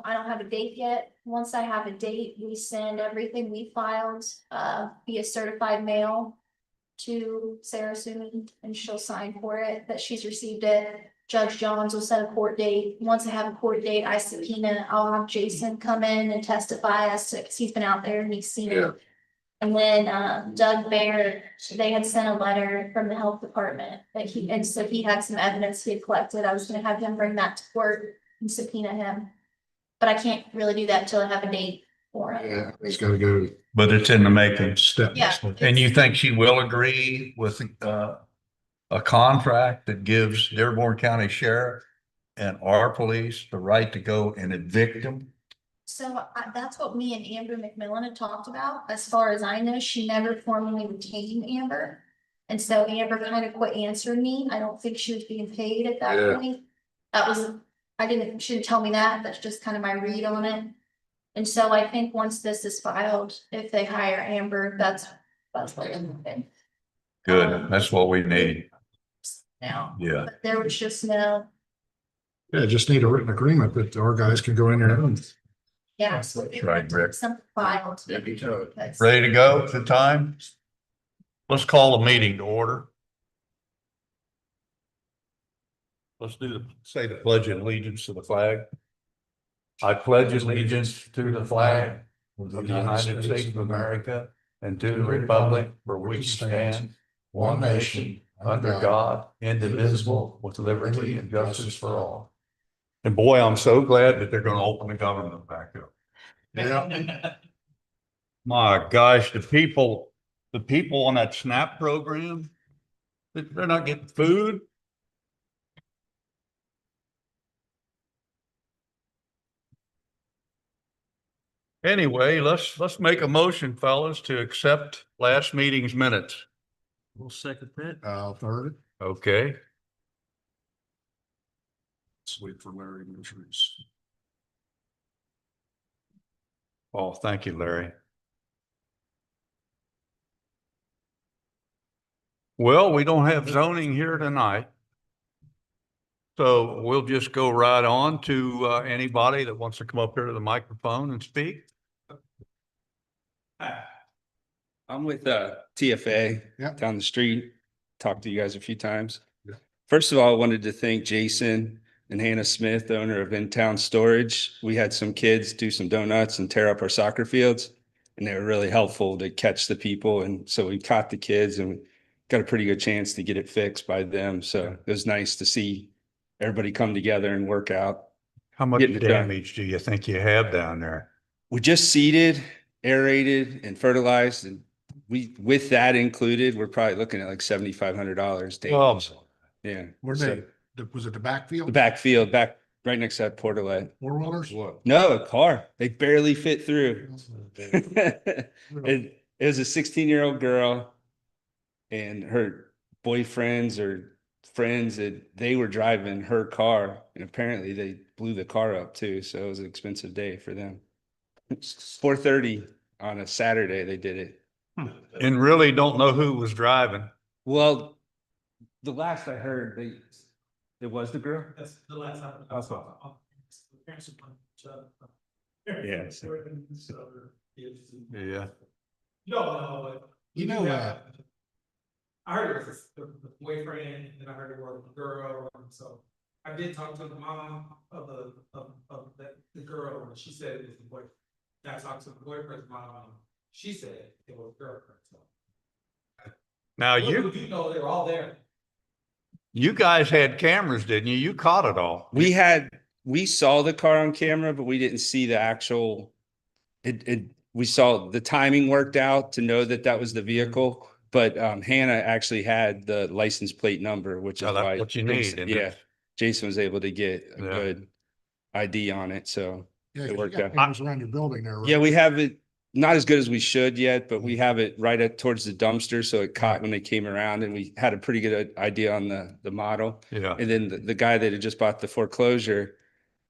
I don't have a date yet. Once I have a date, we send everything we filed, via certified mail to Sarah Suman, and she'll sign for it, that she's received it. Judge Jones will set a court date. Once I have a court date, I subpoena, I'll have Jason come in and testify as to, cause he's been out there and he's seen it. And then, Doug Baird, they had sent a letter from the health department that he, and so he had some evidence he had collected. I was gonna have him bring that to court and subpoena him. But I can't really do that till I have a date for it. Yeah, he's gotta go. But it's in the making. Step by Yeah. step. And you think she will agree with a contract that gives Dearborn County Sheriff and our police the right to go and evict them? So that's what me and Amber McMillan had talked about. As far as I know, she never formally retained Amber. And so Amber kind of quit answering me. I don't think she was being paid at that Yeah. point. She didn't tell me that. That's just kind of my read on it. And so I think once this is filed, if they hire Amber, that's what it'll happen Good, that's what we need. now. Yeah. But there was just no, Yeah, just need a written agreement that our guys can go in there and. yeah. So That's right, Rick. something filed. Ready to go at the time? Let's call the meeting to order. Let's say the pledge of allegiance to the flag. I pledge allegiance to the flag of the United States of America and to the republic for which stands one nation under God, indivisible, with liberty and justice for all. And boy, I'm so glad that they're gonna open the government back up. Yeah. My gosh, the people on that SNAP program, they're not getting food. Anyway, let's make a motion, fellas, to accept last meeting's minutes. We'll second that. Third. Okay, Let's wait for Larry to introduce. oh, thank you, Larry. Well, we don't have zoning here tonight. So we'll just go right on to anybody that wants to come up here to the microphone and speak. I'm with TFA Yeah. down the street. Talked to you guys a few times. Yeah. First of all, I wanted to thank Jason and Hannah Smith, the owner of In Town Storage. We had some kids do some donuts and tear up our soccer fields, and they were really helpful to catch the people. And so we caught the kids and got a pretty good chance to get it fixed by them. So it was nice to see everybody come together and work out. How much Getting it done. damage do you think you have down there? We just seeded, aerated, and fertilized, and with that included, we're probably looking at like $7,500 damage. Yeah. Where So, was it the backfield? the backfield, back right next to that Portalet. Four wheelers? No, a car. They barely fit through. It was a 16-year-old girl and her boyfriends or friends that they were driving her car, and apparently they blew the car up too. So it was an expensive day for them. 4:30 on a Saturday they did it. And really don't know who was driving. Well, the last I heard, it was the girl. That's the last time. That's what- Yeah. Yeah. No, You know, I heard it was the boyfriend, and I heard it was the girl, and so I did talk to the mom of the girl, and she said it was the boyfriend. I talked to the boyfriend's mom, she said it was a girlfriend, so. Now You know, they were all there. you guys had cameras, didn't you? You caught it all. We saw the car on camera, but we didn't see the actual, we saw the timing worked out to know that that was the vehicle. But Hannah actually had the license plate number, which is Oh, that's why. what you need, isn't it? Yeah, Jason was able to get a Yeah. good ID on it, so. yeah, 'cause it you worked got out. cameras around your building there. right? Yeah, we have it, not as good as we should yet, but we have it right at towards the dumpster, so it caught when they came around, and we had a pretty good idea on the model. Yeah. And then the guy that had just bought the foreclosure,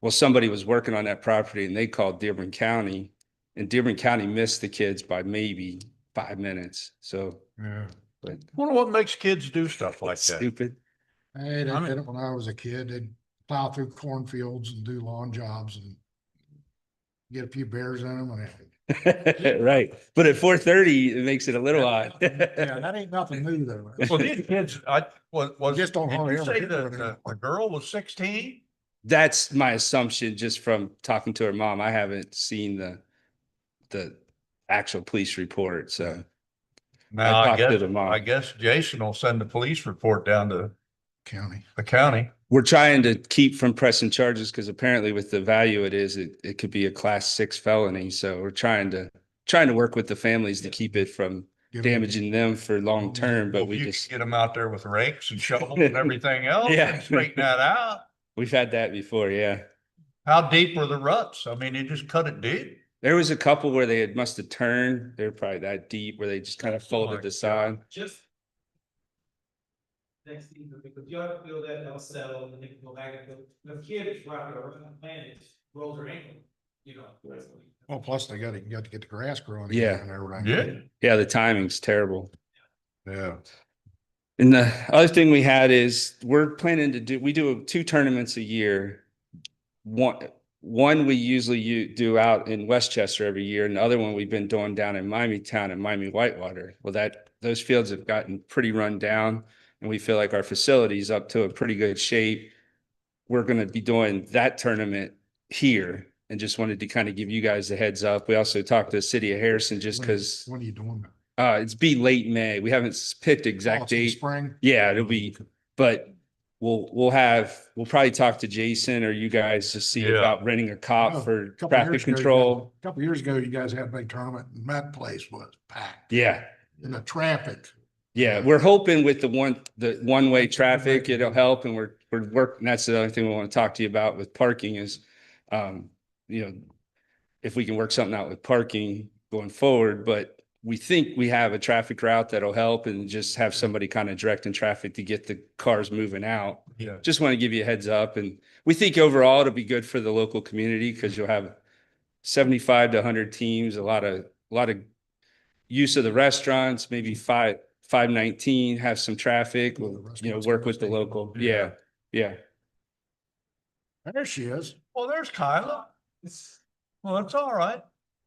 well, somebody was working on that property and they called Dearborn County, and Dearborn County missed the kids by maybe 5 minutes. So, Yeah. but Wonder what makes kids do stuff like that. stupid. Hey, they I mean- did it when I was a kid. They'd plow through cornfields and do lawn jobs and get a few bears in them and everything. Right, but at 4:30, it makes it a little odd. Yeah, that ain't nothing new though. Well, these kids, was, Just don't did hardly you ever say hit that one anymore. the girl was 16? That's my assumption just from talking to her mom. I haven't seen the actual police report, so Now, talked to the mom. I guess Jason will send the police report down to County. the county. we're trying to keep from pressing charges because apparently with the value it is, it could be a class 6 felony. So we're trying to work with the families to keep it from Give 'em- damaging them for long term, but Well, we you just, Get them out there with rakes and shovels and everything else Yeah. and straighten that out. we've had that before. Yeah. How deep were the ruts? I mean, you just cut it deep. There was a couple where they had must have turned. They're probably that deep where they just kind of folded my the side. Just. Next season, because you have to feel that they'll settle and they can go back and go, the kid is right there, on the planet, rolls her ankle, you know. Well, plus they got to get the grass growing. Yeah. again and everything. Yeah. Yeah. The timing's terrible. Yeah. And the other thing we had is we're planning to we do 2 tournaments a year. One we usually do out in Westchester every year, and the other one we've been doing down in Miami Town and Miami Whitewater. Well, those fields have gotten pretty run down, and we feel like our facility's up to a pretty good shape. We're going to be doing that tournament here, and just wanted to kind of give you guys a heads up. We also talked to the city of Harrison just because When are you doing that? it's be late May. We haven't picked Oh, exact it's in the date. Spring? Yeah, it'll be, but we'll probably talk to Jason or you guys to see Yeah. about renting a cop Oh, for Couple traffic years ago, control. A couple years ago, you guys had a big tournament and that place was packed. Yeah, And the traffic. yeah. We're hoping with the one-way traffic, it'll help, and we're working. That's the other thing we want to talk to you about with parking is, if we can work something out with parking going forward, but we think we have a traffic route that'll help and just have somebody kind of directing traffic to get the cars moving out. Yeah. Just want to give you a heads up. And we think overall it'll be good for the local community because you'll have 75 to 100 teams, a lot of use of the restaurants, maybe 519, have some traffic, Well, the we'll, restaurants work can with the stay local. open. Yeah. Yeah. There she is. Well, there's Kyla. Well, that's all right.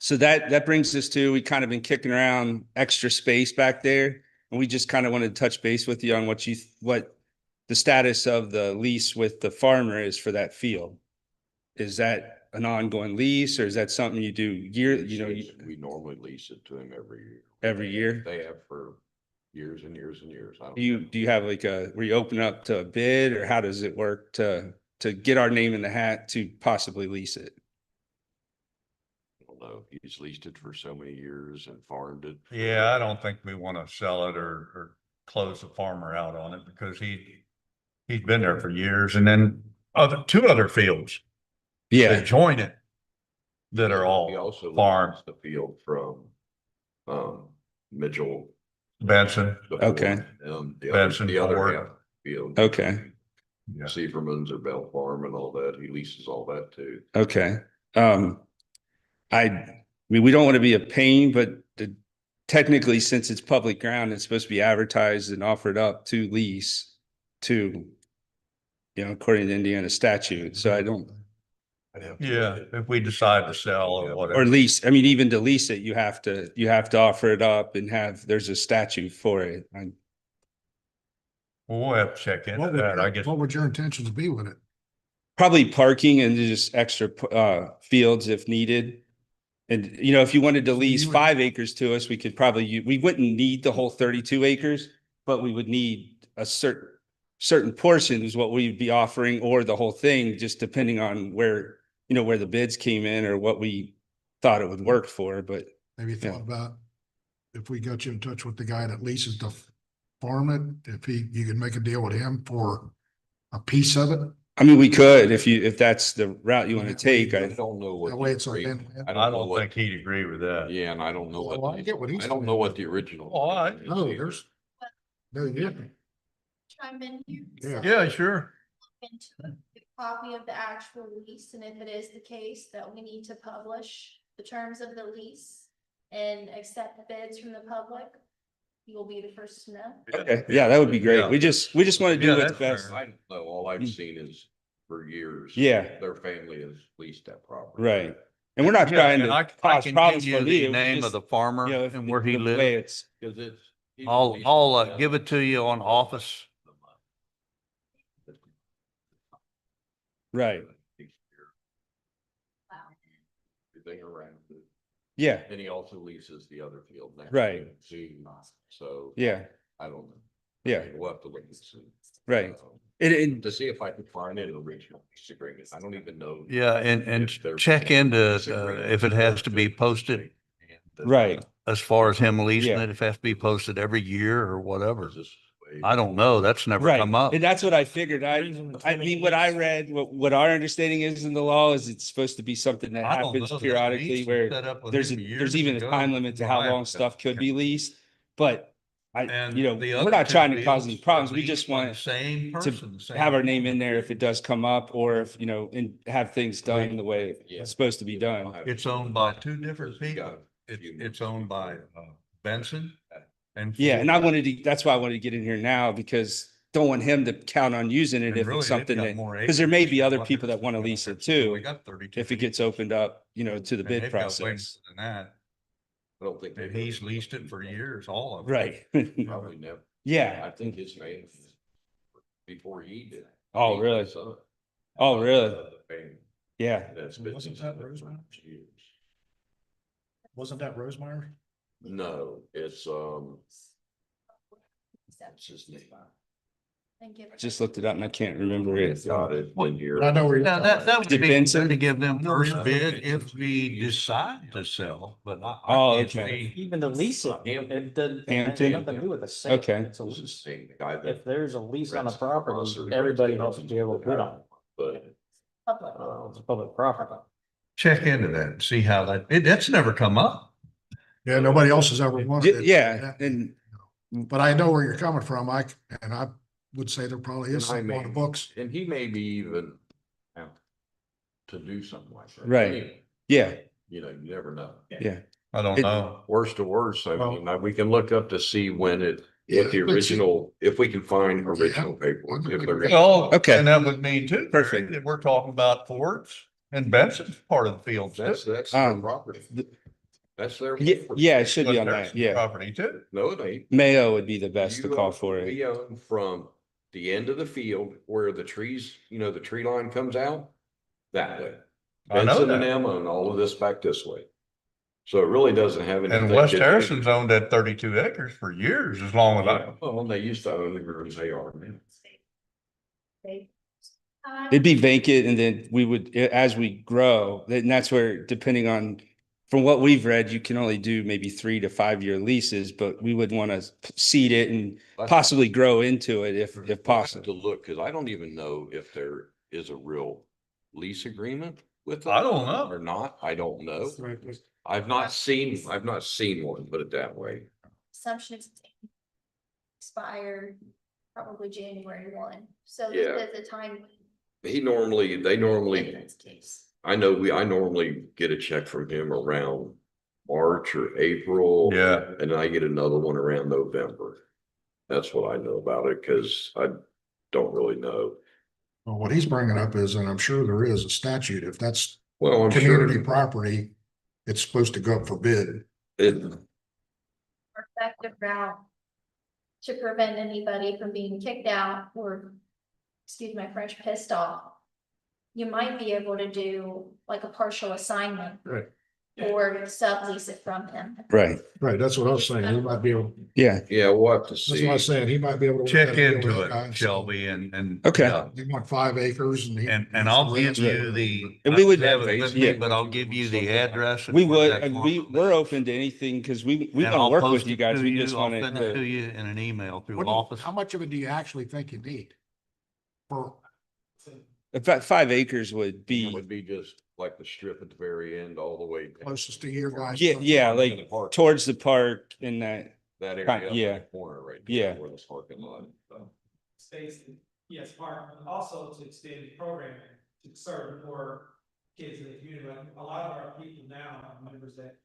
So that brings us to, we kind of been kicking around extra space back there. And we just kind of wanted to touch base with you on what the status of the lease with the farmer is for that field. Is that an ongoing lease or is that something you do We normally lease it to him every year. every year? They have for years and years and years. I don't Do you have like where you open up to a bid or how does it work to get our name in the hat to possibly lease it? know. He's leased it for so many years and farmed it. Yeah, I don't think we want to sell it or close the farmer out on it because he's been there for years. And then two other fields Yeah. that join it that are He all also farm. leases the field from Mitchell. Benson. Okay. Benson, The other Ford. half field. Okay. Yeah. Seiferman's or Bell Farm and all that. He leases all that too. Okay. I mean, we don't want to be a pain, but technically, since it's public ground, it's supposed to be advertised and offered up to lease to, according to Indiana statute. So I don't, Yeah, if we decide to sell or or whatever. lease, I mean, even to lease it, you have to offer it up and there's a statute for it. We'll have to check into that, I guess. What would your intentions be with it? Probably parking and just extra fields if needed. And, if you wanted to lease you would- 5 acres to us, we could probably, we wouldn't need the whole 32 acres, but we would need a certain portion is what we'd be offering, or the whole thing, just depending on where the bids came in or what we thought it would work for. But Maybe Yeah. thought about if we got you in touch with the guy that leases the farm it, if you could make a deal with him for a piece of it. I mean, we could, if that's the route you want to take. I don't know what. That way the it's a rate- win-win. I know don't what- think he'd agree with that. Yeah, and I don't know Well, what. I get what he's I don't saying. know what the original. Oh, I- rate is No, either. no, you didn't. Chime in here. Yeah. Yeah, sure. Into a copy of the actual lease, and if it is the case that we need to publish the terms of the lease and accept bids from the public, you will be the first to know. Okay, yeah, that would be great. Yeah. We just want to do Yeah, what's that's best. fair. I don't know. All I've seen is for years. Yeah. Their family has leased that property. Right. And we're not Yeah, trying and to I cause can problems give for you the you. name of the farmer You know, and where he the way lives. it's, Cause it's. I'll give it to you on office. right. Everything around it. Yeah, And he also leases the other field next. Right. to it, too. So. yeah, I don't know. yeah, We'll have to look and see. right. And To see if I can find an original lease agreement. I don't even know. Yeah, and if there's check a into, lease agreement if it has to be posted. right. As far as him leasing Yeah. it, if it has to be posted every year or whatever. Is this way- I don't know. That's never Right. come up. And that's what I figured. I mean, what I read, what our understanding is in the law is it's supposed to be something that I don't happens know. That periodically lease was where set up with there's him there's years even a ago. time limit to how Right. long stuff could be leased. But And you know, the we're other not two trying to cause fields any are problems. We leased just by the want same to person, the same have our owner. name in there if it does come up, or if, you know, and have things done the way Yeah. it's supposed to be done. It's owned by two different Because you people. got a few It's months owned by before. Benson and. Yeah, and I Ford. wanted to, that's why I wanted to get in here now, because don't want him to count on using it And if really, it's they've something got that, more because there may acres be than other what people they're- that want to lease it They too, got 32 if it gets acres. opened up, you know, to the And bid they've got way more process. than that. I don't think. And he's leased it for years, all of it. Right. Probably never. I Yeah. think his name before he did. Oh, He really? was, Oh, really? family Yeah. that's been- Wasn't that Rosemary? Years. Wasn't that Rosemeyer? No, it's, what's his name? And give it- Just looked it up and I can't remember it. It's got it in here. But I know where you're. Now, that would Did be Benson- good to give them first No. bid if we decide to sell, but I Oh, can't okay. see. Even the lease, it doesn't, it has Hampton. nothing to do with the sale. Okay. It's a This is lease. the same guy that. If there's a lease on a rents property, across or everybody rents has to be able to bid on it. But, Public. It's public property. Check into that and see how that's never come up. Yeah, nobody else has ever wanted it. Yeah, and But I know where you're coming from, Mike, and I would say there probably is And I something on the may- books. and he may be even out to do something like that. Right. Anyway, yeah, you know, you never know. yeah. I don't It- know. Worst to worst, I Well- mean, we can look up to see when it, Yeah, what the but see- original, if we can find original paperwork. If there is. Oh, Okay. and that would mean too. Perfect. That we're talking about Fords and Benson's part of the field. too. That's their Um, property. the- That's their. Yeah, it should be on There's that. Yeah. Property too. No, it ain't. Mayo would be the best to You call own- for it. We own from the end of the field where the trees, you know, the tree line comes out that way. I know Benson and that. them own all of this back this way. So it really doesn't have anything. And West to do- Harrison's owned that 32 acres for years, as long as I. Well, they used to own the groups they are now. It'd be vacant and then we would, as we grow, and that's where, depending on, from what we've read, you can only do maybe 3 to 5 year leases, but we would want to seed it and possibly grow into it if We'll have possible. To look, because I don't even know if there is a real lease agreement with them. I don't know. Or not, I don't know. I've not seen one, put it that way. Assumption is expired probably January 1. So Yeah. this is the time. They normally, That's the case. I normally get a check from him around March or April. Yeah. And I get another one around November. That's what I know about it, because I don't really know. Well, what he's bringing up is, and I'm sure there is a statute, if that's Well, I'm community sure property, it's supposed to go up for bid. it, Effective route to prevent anybody from being kicked out or, excuse my French, pissed off. You might be able to do like a partial assignment. Right. Or sublease it from him. Right. Right, that's what I was saying. He might be able, Yeah. yeah, we'll have to that's see. what I was saying. He might be able to. work Check out a deal with into that it, guy. Shelby, and. Okay. yeah. You want 5 acres and he. And I'll give you the. And we would- I have it with me, yeah. But I'll give you the address. and We where would, that and farm we're is. open to anything because we And want to I'll work post with you it guys. to We just I'll want send it to to. you in an email through What do you- office. How much of it do you actually think you need? For, About 5 acres would It be, would be just like the strip at the very end, all the way. down. closest to your guys. yeah, like In the park. towards the park in that, That area. kind- up in yeah. the Corner right. Yeah. there Where this parking lot. Stacy, yes, Mark, and also to extend the program to serve more kids in the community. Like, a lot of our people now are members that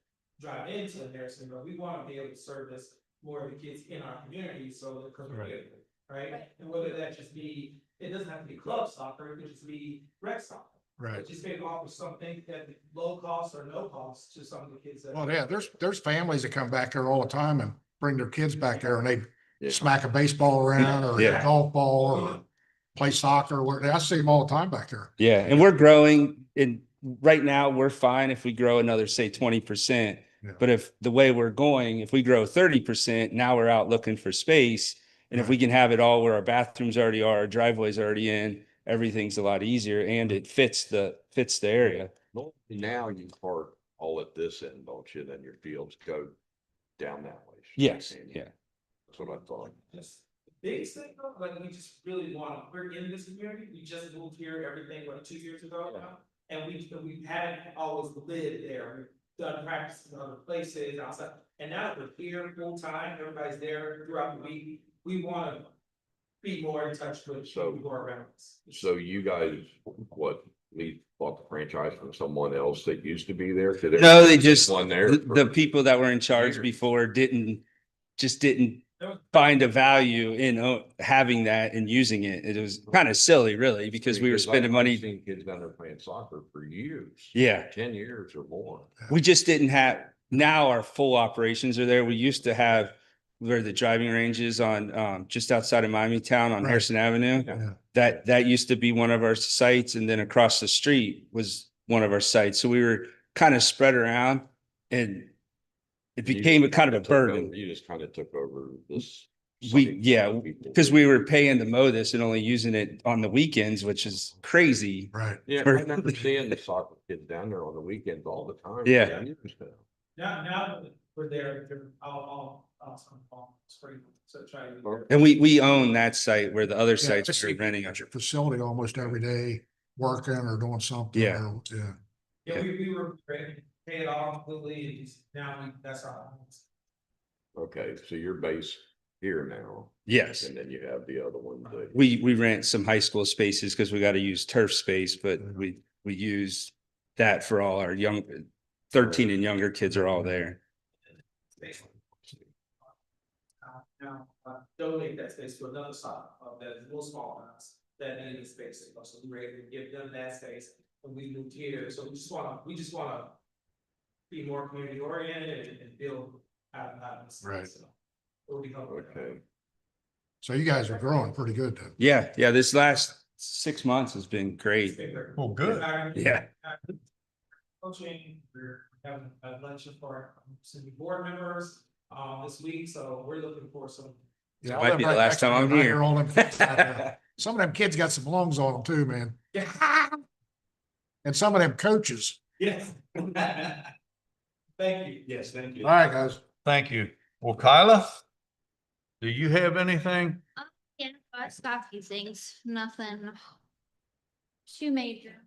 drive into Harrison, but we want to be able to service more of the kids in our community, so that, because we're good, right? And whether that just be, it doesn't have to be club soccer, it could just be rec soccer. Right. Just maybe offer something that low cost or no cost to some of the kids that. Well, yeah, there's families that come back there all the time and bring their kids back there and they Yeah. smack a baseball around or a Yeah. golf ball or play soccer. I see them all the time back there. Yeah, and we're growing and right now we're fine if we grow another, say 20%. Yeah. But if the way we're going, if we grow 30%, now we're out looking for space. And if we can have it all where our bathrooms already are, our driveway's already in, everything's a lot easier and it fits the area. Now you park all at this end, don't you? Then your fields go down that way. Yes, And yeah. That's what I thought. Just the biggest thing, though, like, we just really wanna, we're in this community, we just moved here, everything, what, 2 years ago now? And we hadn't always lived there, we've done practice in other places outside, and now that we're here full time, everybody's there throughout the week, we wanna be more in touch with people who are around us. So you guys, what, we bought the franchise from someone else that used to be there? 'Cause there No, they was just, one there. the people that were in charge years. before didn't find a value in having that and using it. It was kind of silly, really, because we were spending I've money. seen kids down there playing soccer for years. Yeah. 10 years or more. We just didn't have, now our full operations are there. We used to have where the driving range is on, just outside of Miami Town on Right. Harrison Avenue. Yeah. That used to be one of our sites. And then across the street was one of our sites. So we were kind of spread around and it You became a just kind of a took over- burden. You just kind of took over this. Yeah, because we were paying to mow this and only using it on the weekends, which is crazy. Right. Yeah, I remember seeing the soccer kids down there on the weekends all the time. for Yeah. years now. Now that we're there, I'll spring, so try to. And we own that site where the other Yeah, sites just are see renting. at your facility almost every day, working or doing something. Yeah. or- Yeah. Yeah, we were ready to pay it off completely, and just now that's our. Okay, so you're based here now. Yes. And then you have the other one. that- We rent some high school spaces because we got to use turf space, but we use that for all our 13 and younger kids are all there. Now, donate that space to another side of that is a little smaller than us, that needed the space, so we were able to give them that space when we moved here, so we just wanna be more community oriented and build out of this. Right. So we'll be helping. Okay. So you guys are growing pretty good then. Yeah. This last 6 months has been great. Oh, good. Yeah. Coaching, we're having a luncheon for city board members, this week, so we're looking for some. Yeah, Might be the last time I'm here. All them kids out there. Some of them kids got some lungs on them too, man. And some of them coaches. Yes. Thank you. Yes, thank All right, guys. Thank you. Well, Kyla, do you have anything? Yeah, I got a few things, nothing too major.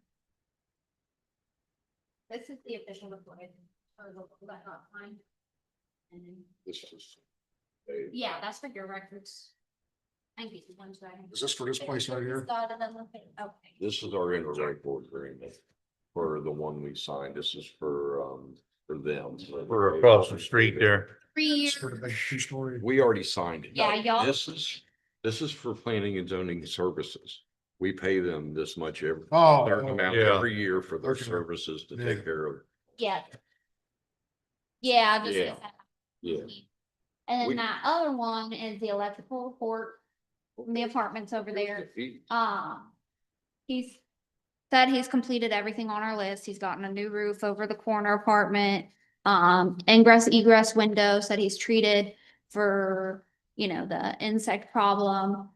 This is the official report. Or the one that got signed. And This is. yeah, that's for your records. I think these ones right. Is this for this place right here? Okay. This is our interlocal agreement for the one we signed. This is for them. We're across the street there. 3 years. For the big two-story. We already signed it. Yeah, y'all- This is for planning and zoning services. We pay them this much every. Oh, certain amount yeah. every year for their Okay. services to Yeah. take care of. Yeah. Yeah, I just. Yeah. Yeah. And then We- that other one is the electrical report, from the apartments over there. He's said he's completed everything on our list. He's gotten a new roof over the corner apartment. Ingress egress window, said he's treated for, the insect problem.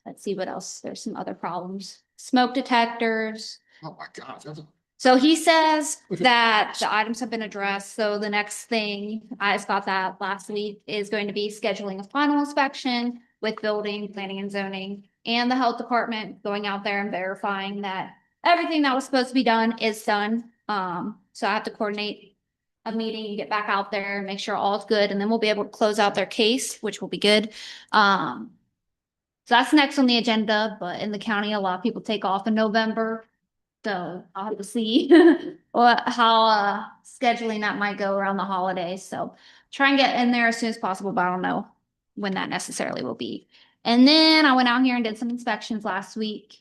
Let's see what else. There's some other problems. Smoke detectors. Oh, my God. So he says that the items have been addressed, so the next thing, I just got that last week, is going to be scheduling a final inspection with building, planning and zoning, and the health department going out there and verifying that everything that was supposed to be done is done. So I have to coordinate a meeting, and get back out there, and make sure all's good, and then we'll be able to close out their case, which will be good. So that's next on the agenda, but in the county, a lot of people take off in November. So I'll have to see how scheduling that might go around the holidays. So try and get in there as soon as possible, but I don't know when that necessarily will be. And then I went out here and did some inspections last week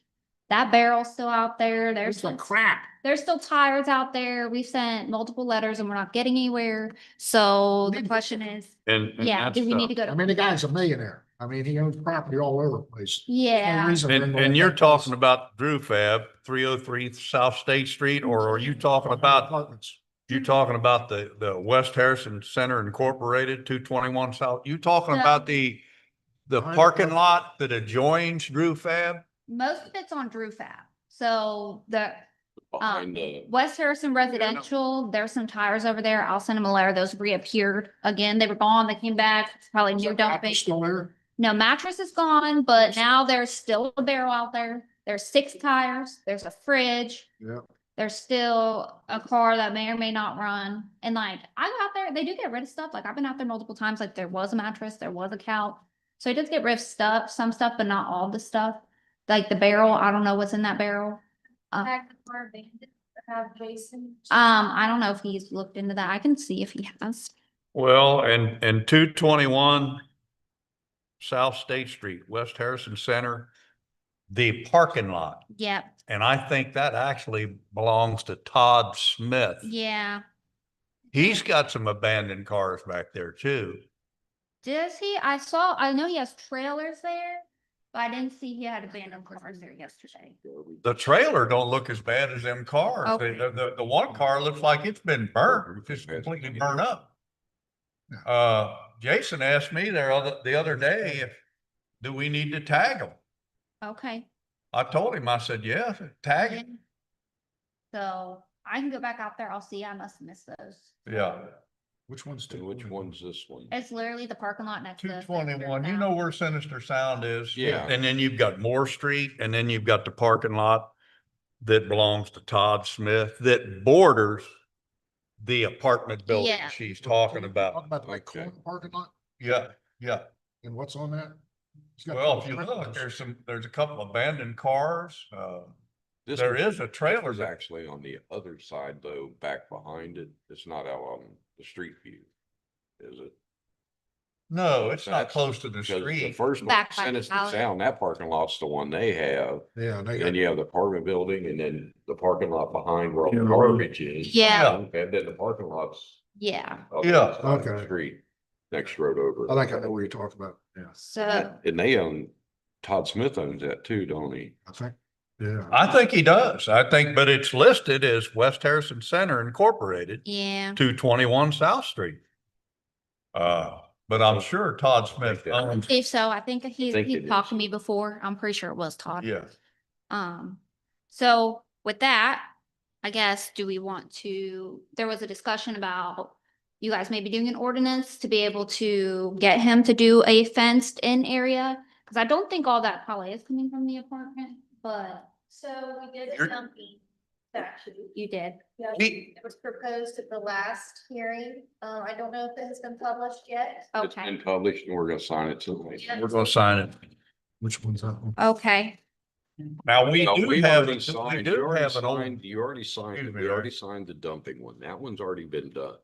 That barrel's still out there. It's like crap. There's still tires out there. We've sent multiple letters and we're not getting anywhere. So the question is, And yeah, do we need to go I to? mean, the guy's a millionaire. I mean, he owns property all over the place. No Yeah, reason for him to And let you're that talking place- about Drew Fab, 303 South State Street, or are you talking about, Apartments. you talking about the West Harrison Center Incorporated, 221 South? You talking No. about the parking lot that adjoins Drew Fab? most of it's on Drew Fab. So the Behind the, West Harrison Residential, there's some tires over there. I'll send them a letter. Those reappeared again. They were gone. They came back. It's probably Is new that dumping. mattress Still there? No, mattress is gone, but now there's still a barrel out there. There's 6 tires. There's a fridge. Yeah. There's still a car that may or may not run. And like, I go out there, they do get rid of stuff. Like I've been out there multiple times. Like there was a mattress, there was a couch. So it does get rid of stuff, some stuff, but not all the stuff. Like the barrel, I don't know what's in that barrel. Pack the car abandoned, have Jason. I don't know if he's looked into that. I can see if he has. Well, and 221 South State Street, West Harrison Center, the parking lot. Yep, And I think that actually belongs to Todd Smith. yeah. He's got some abandoned cars back there too. Does he? I know he has trailers there, but I didn't see he had abandoned cars there yesterday. The trailer don't look as bad as them cars. Okay. The one car looks like it's been burnt, just completely burnt up. Jason asked me the other day if, do we need to tag them? Okay. I told him, I said, yeah, tag it. So I can go back out there. I'll see. I must have missed those. Yeah. Which one's and which one's this one? It's literally the parking lot next to. 221, you know where Sinister Sound is? Yeah. And then you've got Moore Street, and then you've got the parking lot that belongs to Todd Smith that borders the apartment building Yeah. she's talking about. Talk about the Okay. corner parking lot Yeah, yeah. and what's on that? It's got Well, if you trailers. look, there's a couple abandoned cars. This There one- is a trailer It's there. actually on the other side though, back behind it. It's not out on the street view. Is it? No, it's not That's- close to the Because the street. first one, Back by the Sinister alley. Sound, that parking lot's the one they have. Yeah, and they And then got, you have the apartment building and then the parking lot behind where all Yeah, the the road. garbage is. Yeah. And then the parking lots. Yeah. up Yeah. the side of the Okay. Street, next road over. I think I know what you're talking about. Yeah, So And they own, Todd Smith owns that too, don't he? I think, yeah. I think he does. I think, but it's listed as West Harrison Center Incorporated, yeah. 221 South Street. But I'm sure Todd Smith owns, If so, I think he Think it talked is. to me before. I'm pretty sure it was Todd. yeah. So with that, I guess, do we want to, there was a discussion about you guys maybe doing an ordinance to be able to get him to do a fenced in area? Cause I don't think all that probably is coming from the apartment, but So we did You're- a dumping statute. you did. Yeah, He- it was proposed at the last hearing. I don't know if it has been published yet. It's Okay, been published and we're gonna sign it tonight. Yeah. We're gonna sign it. Which one's that one? okay. Now, we No, do we've have, already we signed- do you already have an old, signed- You already signed, Excuse me, we Larry. already signed the dumping one. That one's already been done.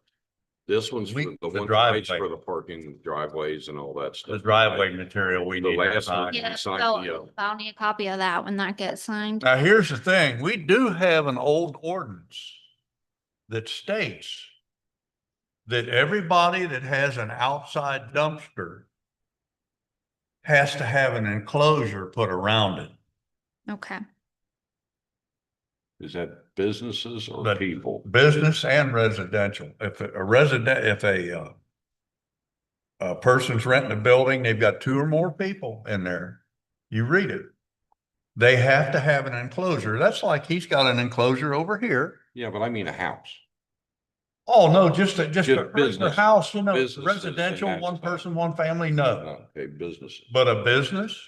This one's for We- the the one driveway. that's for the parking driveways and all that stuff. the driveway material we The need to last one. sign. Yeah, signed so the, I'll need a copy of that when that gets signed. Now, here's the thing, we do have an old ordinance that states that everybody that has an outside dumpster has to have an enclosure put around it. Okay, Is that businesses or But- people? Business and residential. If a resident, if a person's renting a building, they've got 2 or more people in there, you read it. They have to have an enclosure. That's like he's got an enclosure over here. Yeah, but I mean a house. Oh, no, just a regular business. house, you know, Businesses and residential, that one stuff. person, one family, no. Okay, businesses. But a business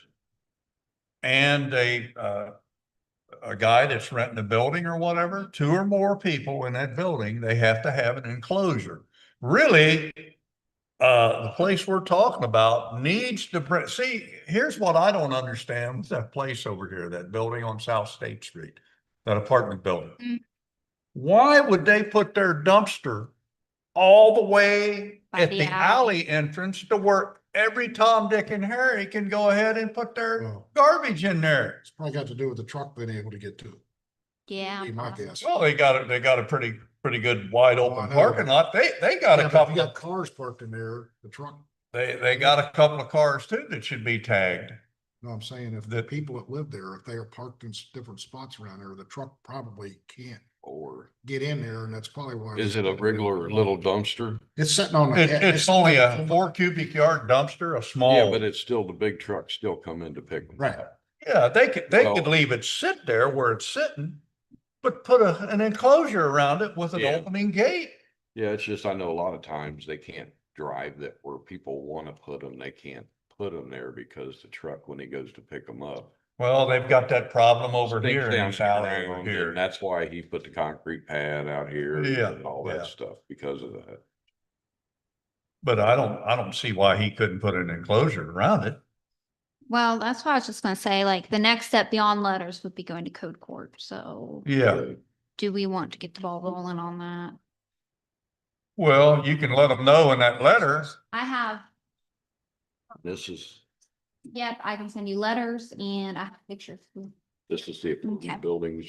and a guy that's renting a building or whatever, 2 or more people in that building, they have to have an enclosure. Really, the place we're talking about needs to bring, see, here's what I don't understand with that place over here, that building on South State Street, that apartment building. Mm. Why would they put their dumpster all the way By at the the alley entrance to work? every Tom, Dick and Harry can go ahead and put their Well, garbage in there. it's probably got to do with the truck being able to get to it. Yeah. Be my guess. Well, they got a pretty good wide Oh, I open know. parking lot. They got Yeah, a but if couple you got of, cars parked in there, the truck, they got a couple of cars too that should be tagged. no, I'm saying if the people that live there, if they are parked in different spots around there, the truck probably can't Or get in there, and that's probably why. is it a regular little dumpster? It's sitting on the. It's only a 4 cubic yard dumpster, a Yeah, small. but it's still, the big trucks still come in to pick them. Right. Yeah, they could Well- leave it sit there where it's sitting, but put an enclosure around it with an Yeah. opening gate. Yeah, it's just, I know a lot of times they can't drive that where people want to put them, they can't put them there because the truck, when he goes to pick them up. Well, they've got that problem over stinks here in down this alley around, over and here. that's why he put the concrete pad out here Yeah, and all yeah. that stuff because of that. But I don't see why he couldn't put an enclosure around it. Well, that's what I was just gonna say, like, the next step beyond letters would be going to code court, so Yeah, do we want to get the ball rolling on that? well, you can let them know in that letter. I have, This is, yep, I can send you letters and I have pictures. this is the Okay. buildings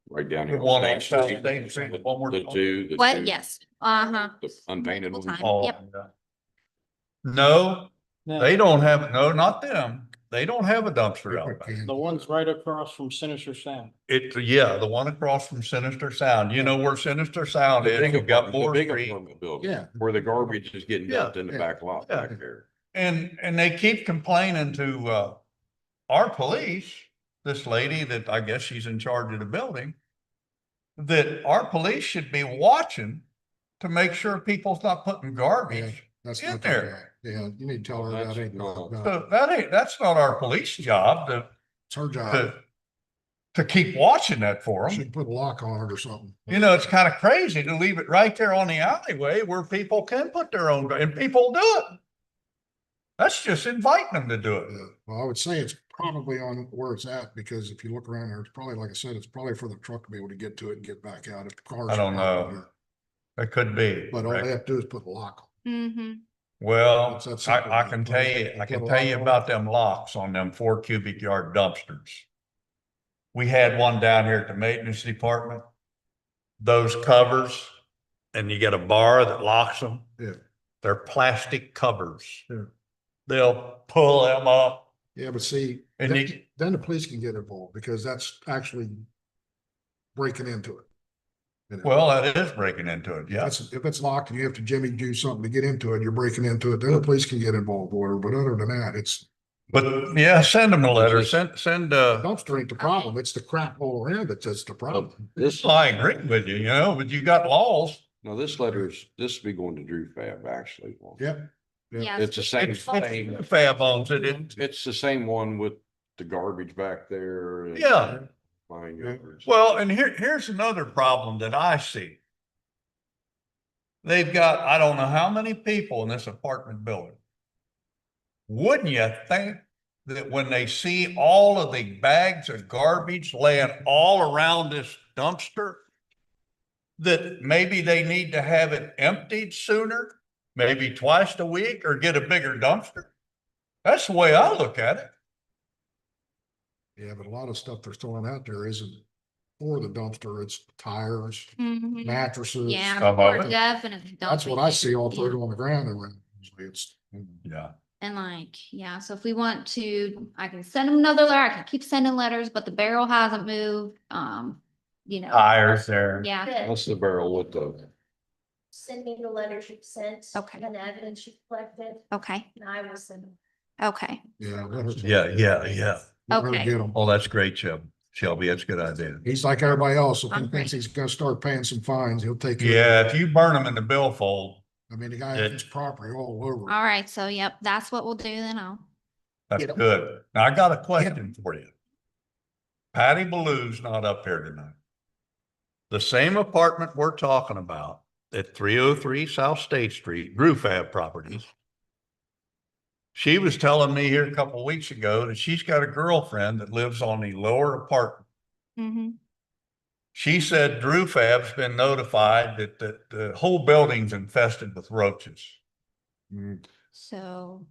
right down The here. one on Main South Street. State Street, the one we're The talking- two. the What? two- Yes, uh-huh. The unpainted Multiple ones. time. Oh, Yep. yeah. No, No, they don't have, no, not them. They don't have a dumpster out back. the ones right across from Sinister Sound. Yeah, the one across from Sinister Sound. You know where Sinister Sound The is? big You've got apartment, the Moore big Street. apartment building. Yeah. Where the garbage is getting Yeah, dumped in the yeah, back lot yeah. back there. And they keep complaining to, our police, this lady that I guess she's in charge of the building, that our police should be watching to make sure people's not putting Yeah, garbage that's in not there. that. Yeah, you need to tell her Well, that that's- ain't, no. no, That's not our police job it's her job. to keep watching that for them. Should put a lock on it or something. You know, it's kind of crazy to leave it right there on the alleyway where people can put their own, and people do it. That's just inviting them to do it. Yeah, well, I would say it's probably on where it's at, because if you look around there, it's probably, like I said, it's probably for the truck to be able to get to it and get back out if the cars. I don't are parked know. there. It could be. But all they have to do is put a lock on. Mm-hmm. Well, It's that simple. I can tell you, I can tell you about them locks on them 4 cubic yard dumpsters. We had one down here at the maintenance department. Those covers, and you get a bar that locks them. Yeah. They're plastic covers. Yeah. They'll pull them up Yeah, but see, and then the police can get involved, because that's actually breaking into it. You know? well, that is breaking into it, yeah. If it's locked and you have to Jimmy do something to get into it, you're breaking into it, then the police can get involved or whatever, but other than that, it's. But yeah, send them a letter, send, Dumpster ain't the problem, it's the crap all around it that's the problem. This, I agree with you, you know, but you got laws. no, this letter's, this will be going to Drew Fab actually. Yep. Yeah. It's the same thing. Fab owns it. It's the same one with the garbage back there. and Yeah. Mine yours. Well, and here's another problem that I see. They've got, I don't know how many people in this apartment building. Wouldn't you think that when they see all of the bags of garbage laying all around this dumpster, that maybe they need to have it emptied sooner, maybe twice a week, or get a bigger dumpster? That's the way I look at it. Yeah, but a lot of stuff they're throwing out there isn't for the dumpster, it's tires, Mhm. mattresses. Yeah, Some of we're it. definitely. That's what dumping I it. see all Yeah. through on the ground around, usually it's. Yeah. And like, yeah, so if we want to, I can send them another letter, I can keep sending letters, but the barrel hasn't moved, you know. Tires there. Yeah, That's the barrel with the, Send me the letters you've sent. Okay. And the evidence you've collected, okay, and I will send them. okay, Yeah. let her- Yeah. let her Okay. get 'em. Oh, that's great, Shelby. That's a good idea. He's like everybody else, if he I'm thinks great. he's gonna start paying some fines, he'll take. care of Yeah, it. if you burn them in the billfold, I mean, the guy it- owns property all over. all right, so yep, that's what we'll do then, that's Get 'em. good. Now I got a question for you. Patty Ballew's not up here tonight. The same apartment we're talking about at 303 South State Street, Drew Fab Properties. She was telling me here a couple of weeks ago that she's got a girlfriend that lives on the lower apartment. hmm She said Drew Fab's been notified that the whole building's infested with roaches. Mm, so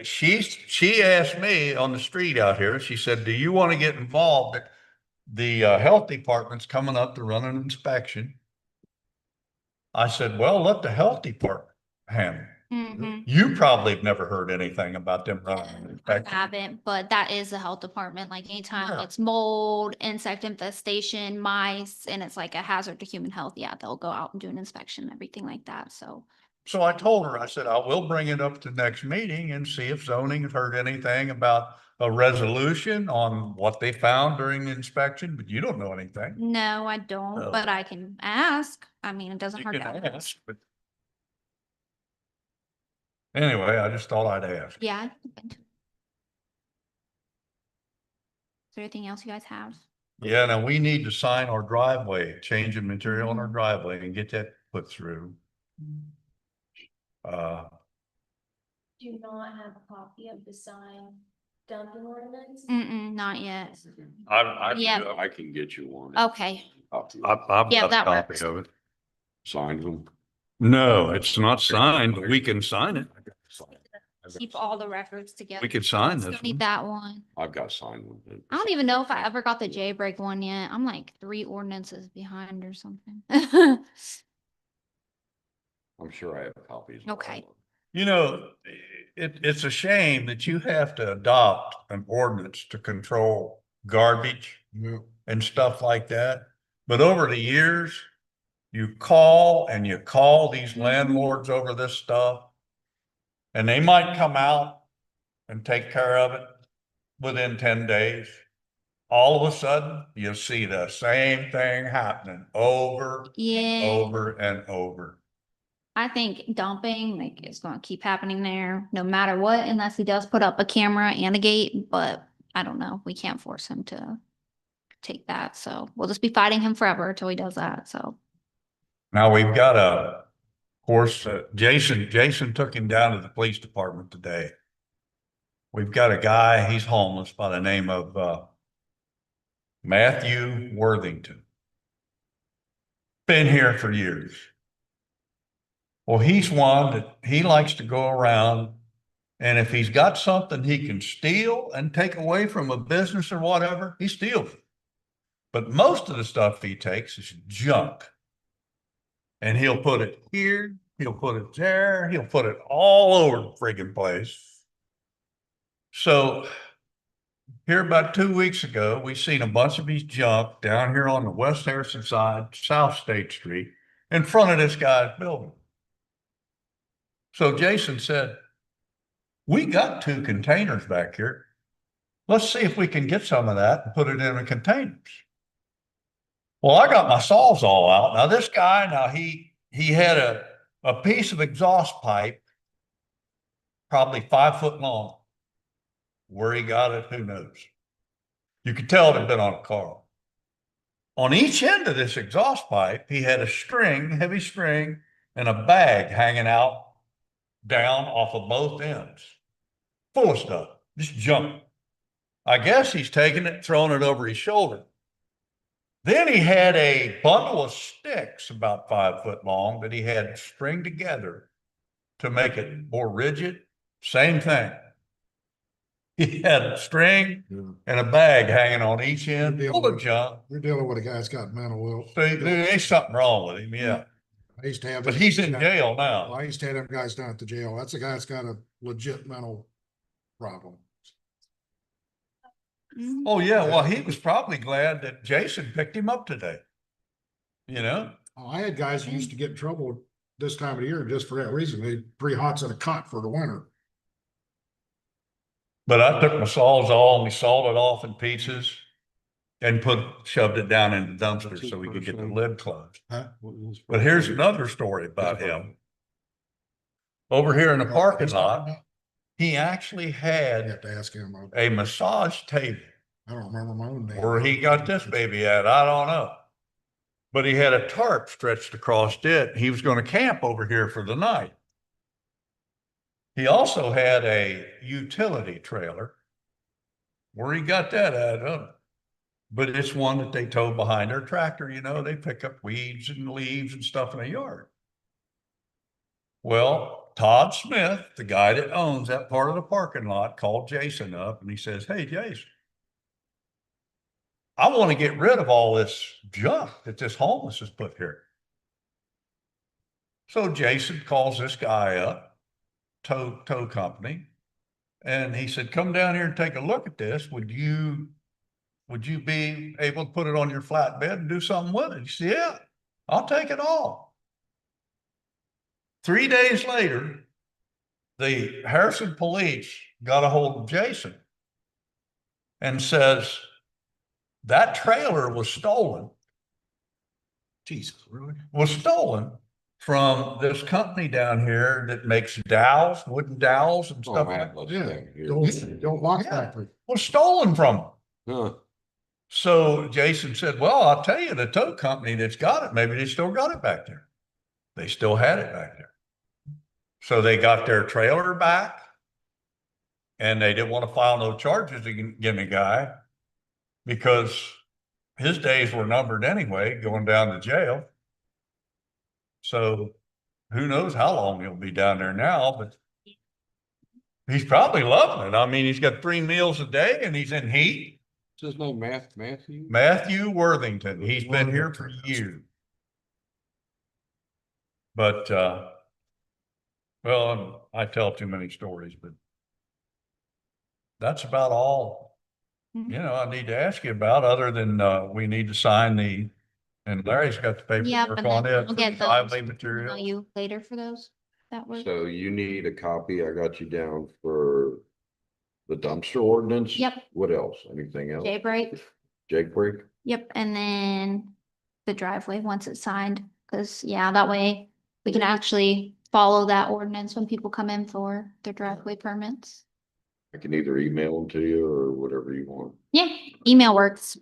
She asked me on the street out here, she said, do you want to get involved? The health department's coming up to run an inspection. I said, well, let the health department handle it. Mhm. You probably have never heard anything about them running an I inspection. haven't, but that is the health department. Like anytime Yeah. it's mold, insect infestation, mice, and it's like a hazard to human health, yeah, they'll go out and do an inspection, everything like that. So, So I told her, I said, I will bring it up to next meeting and see if zoning has heard anything about a resolution on what they found during the inspection, but you don't know anything. no, I don't, No. but I can ask. I mean, it doesn't You hurt can to ask, but anyway, I just thought I'd ask. Yeah. Is there anything else you guys have? Yeah, now we need to sign our driveway, change of material in our driveway and get that put through. Do you not have a copy of the signed dumping ordinance? Not yet. Yeah. I can get you one. Okay. I've Yeah, got a that copy works. of it. Signed them. No, it's not signed, but we can sign it. Keep all the records together. We could sign Still this need one. that one. I've got signed one. I don't even know if I ever got the J-break one yet. I'm like 3 ordinances behind or something. I'm sure I have copies. of all Okay. of them. You know, it's a shame that you have to adopt an ordinance to control garbage Yeah. and stuff like that. But over the years, you call these landlords over this stuff. And they might come out and take care of it within 10 days. All of a sudden, you see the same thing happening over, Yeah. over and over. I think dumping like is going to keep happening there no matter what, unless he does put up a camera and a gate. But I don't know. We can't force him to take that. So we'll just be fighting him forever until he does that. So Now we've got of course, Jason took him down to the police department today. We've got a guy, he's homeless by the name of, Matthew Worthington. Been here for years. Well, he's one that he likes to go around and if he's got something he can steal and take away from a business or whatever, he steals it. But most of the stuff he takes is junk. And he'll put it here, he'll put it there, he'll put it all over the friggin' place. So here about 2 weeks ago, we seen a bunch of his junk down here on the West Harrison side, South State Street, in front of this guy's building. So Jason said, we got 2 containers back here. Let's see if we can get some of that and put it in the containers. Well, I got my saws all out. Now this guy, he had a piece of exhaust pipe, probably 5 foot long. Where he got it, who knows? You could tell it had been on a car. On each end of this exhaust pipe, he had a string, heavy string, and a bag hanging out down off of both ends. Full of stuff, just junk. I guess he's taking it, throwing it over his shoulder. Then he had a bundle of sticks about 5 foot long that he had stringed together to make it more rigid. Same thing. He had a string and a bag hanging on each end, full of junk. You're dealing with a guy that's got mental ill. So there's something wrong with him, yeah. I used to have. But he's in jail now. I used to have them guys down at the jail. That's a guy that's got a legit mental problem. mhm. Oh, yeah, well, he was probably glad that Jason picked him up today. You know? Oh, I had guys who used to get in trouble this time of the year just for that reason. They pre-hots in a cot for the winter. But I took my Sawzall and we sawed it off in pieces and shoved it down in the dumpster so we could get the lid closed. Huh? But here's another story about him. Over here in the parking lot, he actually You had have to ask him. a massage table. I don't remember my own name. Where he got this baby at, I don't know. But he had a tarp stretched across it. He was going to camp over here for the night. He also had a utility trailer. Where he got that at, I don't know. But it's one that they tow behind their tractor, you know, they pick up weeds and leaves and stuff in the yard. Well, Todd Smith, the guy that owns that part of the parking lot, called Jason up and he says, "Hey, Jason, I want to get rid of all this junk that this homeless has put here." So Jason calls this guy up, tow company, and he said, "Come down here and take a look at this. Would you be able to put it on your flatbed and do something with it?" He said, "Yeah, I'll take it all." 3 days later, the Harrison police got a hold of Jason and says that trailer was stolen. Jesus, really? Was stolen from this company down here that makes dowels, wooden dowels and Oh, stuff man, like that. let's Yeah, stay here. don't lock Yeah. factory. Was stolen from them. Huh. So Jason said, "Well, I'll tell you, the tow company that's got it, maybe they still got it back there." They still had it back there. So they got their trailer back and they didn't want to file no charges against the guy because his days were numbered anyway, going down to jail. So who knows how long he'll be down there now, but he's probably loving it. I mean, he's got 3 meals a day and he's in heat. What's his name, Matthew? Matthew Worthington, he's been here for years. But, well, I tell too many stories, but that's about all, I need to ask you about, other than, we need to sign and Larry's got the Yep, paperwork and on then it. I'll get Lively those. material. Email you later for those. That works. So you need a copy. I got you down for the dumpster ordinance. Yep. What else? Anything else? Jaybreak. Jake break? Yep, and then the driveway once it's signed, because yeah, that way we can actually follow that ordinance when people come in for their driveway permits. I can either email them to you or whatever you want. Yeah, email works.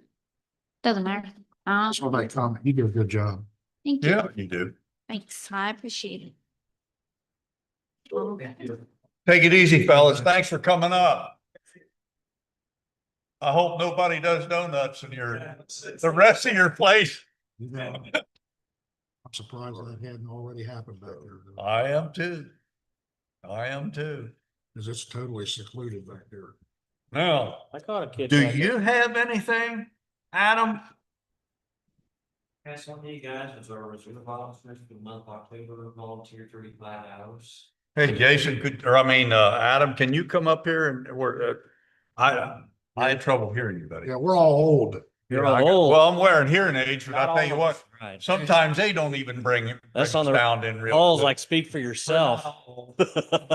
Doesn't matter. That's what I comment. You do a good job. Thank you. Yeah, you do. Thanks, I appreciate it. Okay. Take it easy, fellas. Thanks for coming up. I hope nobody does donuts in the rest of your place. I'm surprised that hadn't already happened back there. I am too. Cause it's totally secluded back there. Now, I caught a kid. do back you there. have anything, Adam? Pass on to you guys as our reserve officers for the month of October, volunteer 35 hours. Hey, Jason, Adam, can you come up here and I had trouble hearing you, buddy. Yeah, we're all old. You're Yeah, all old. Well, I'm wearing hearing aids, but Not I'll tell you all what, right. sometimes they don't even bring That's on the- sound in real Paul's good. like, speak for yourself.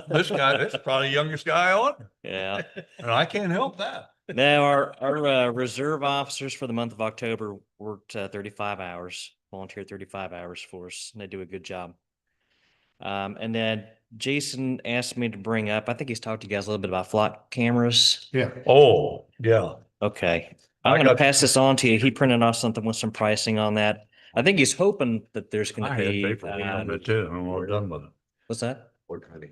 This is probably the youngest guy on, Yeah. and I can't help that. Now, our reserve officers for the month of October worked 35 hours, volunteered 35 hours for us, and they do a good job. And then Jason asked me to bring up, I think he's talked to you guys a little bit about flock cameras. Yeah. Oh, yeah. Okay. I I'm gonna got- pass this on to you. He printed off something with some pricing on that. I think he's hoping that there's I gonna had be, paper on it too, and we're done with it. what's that? What kind of?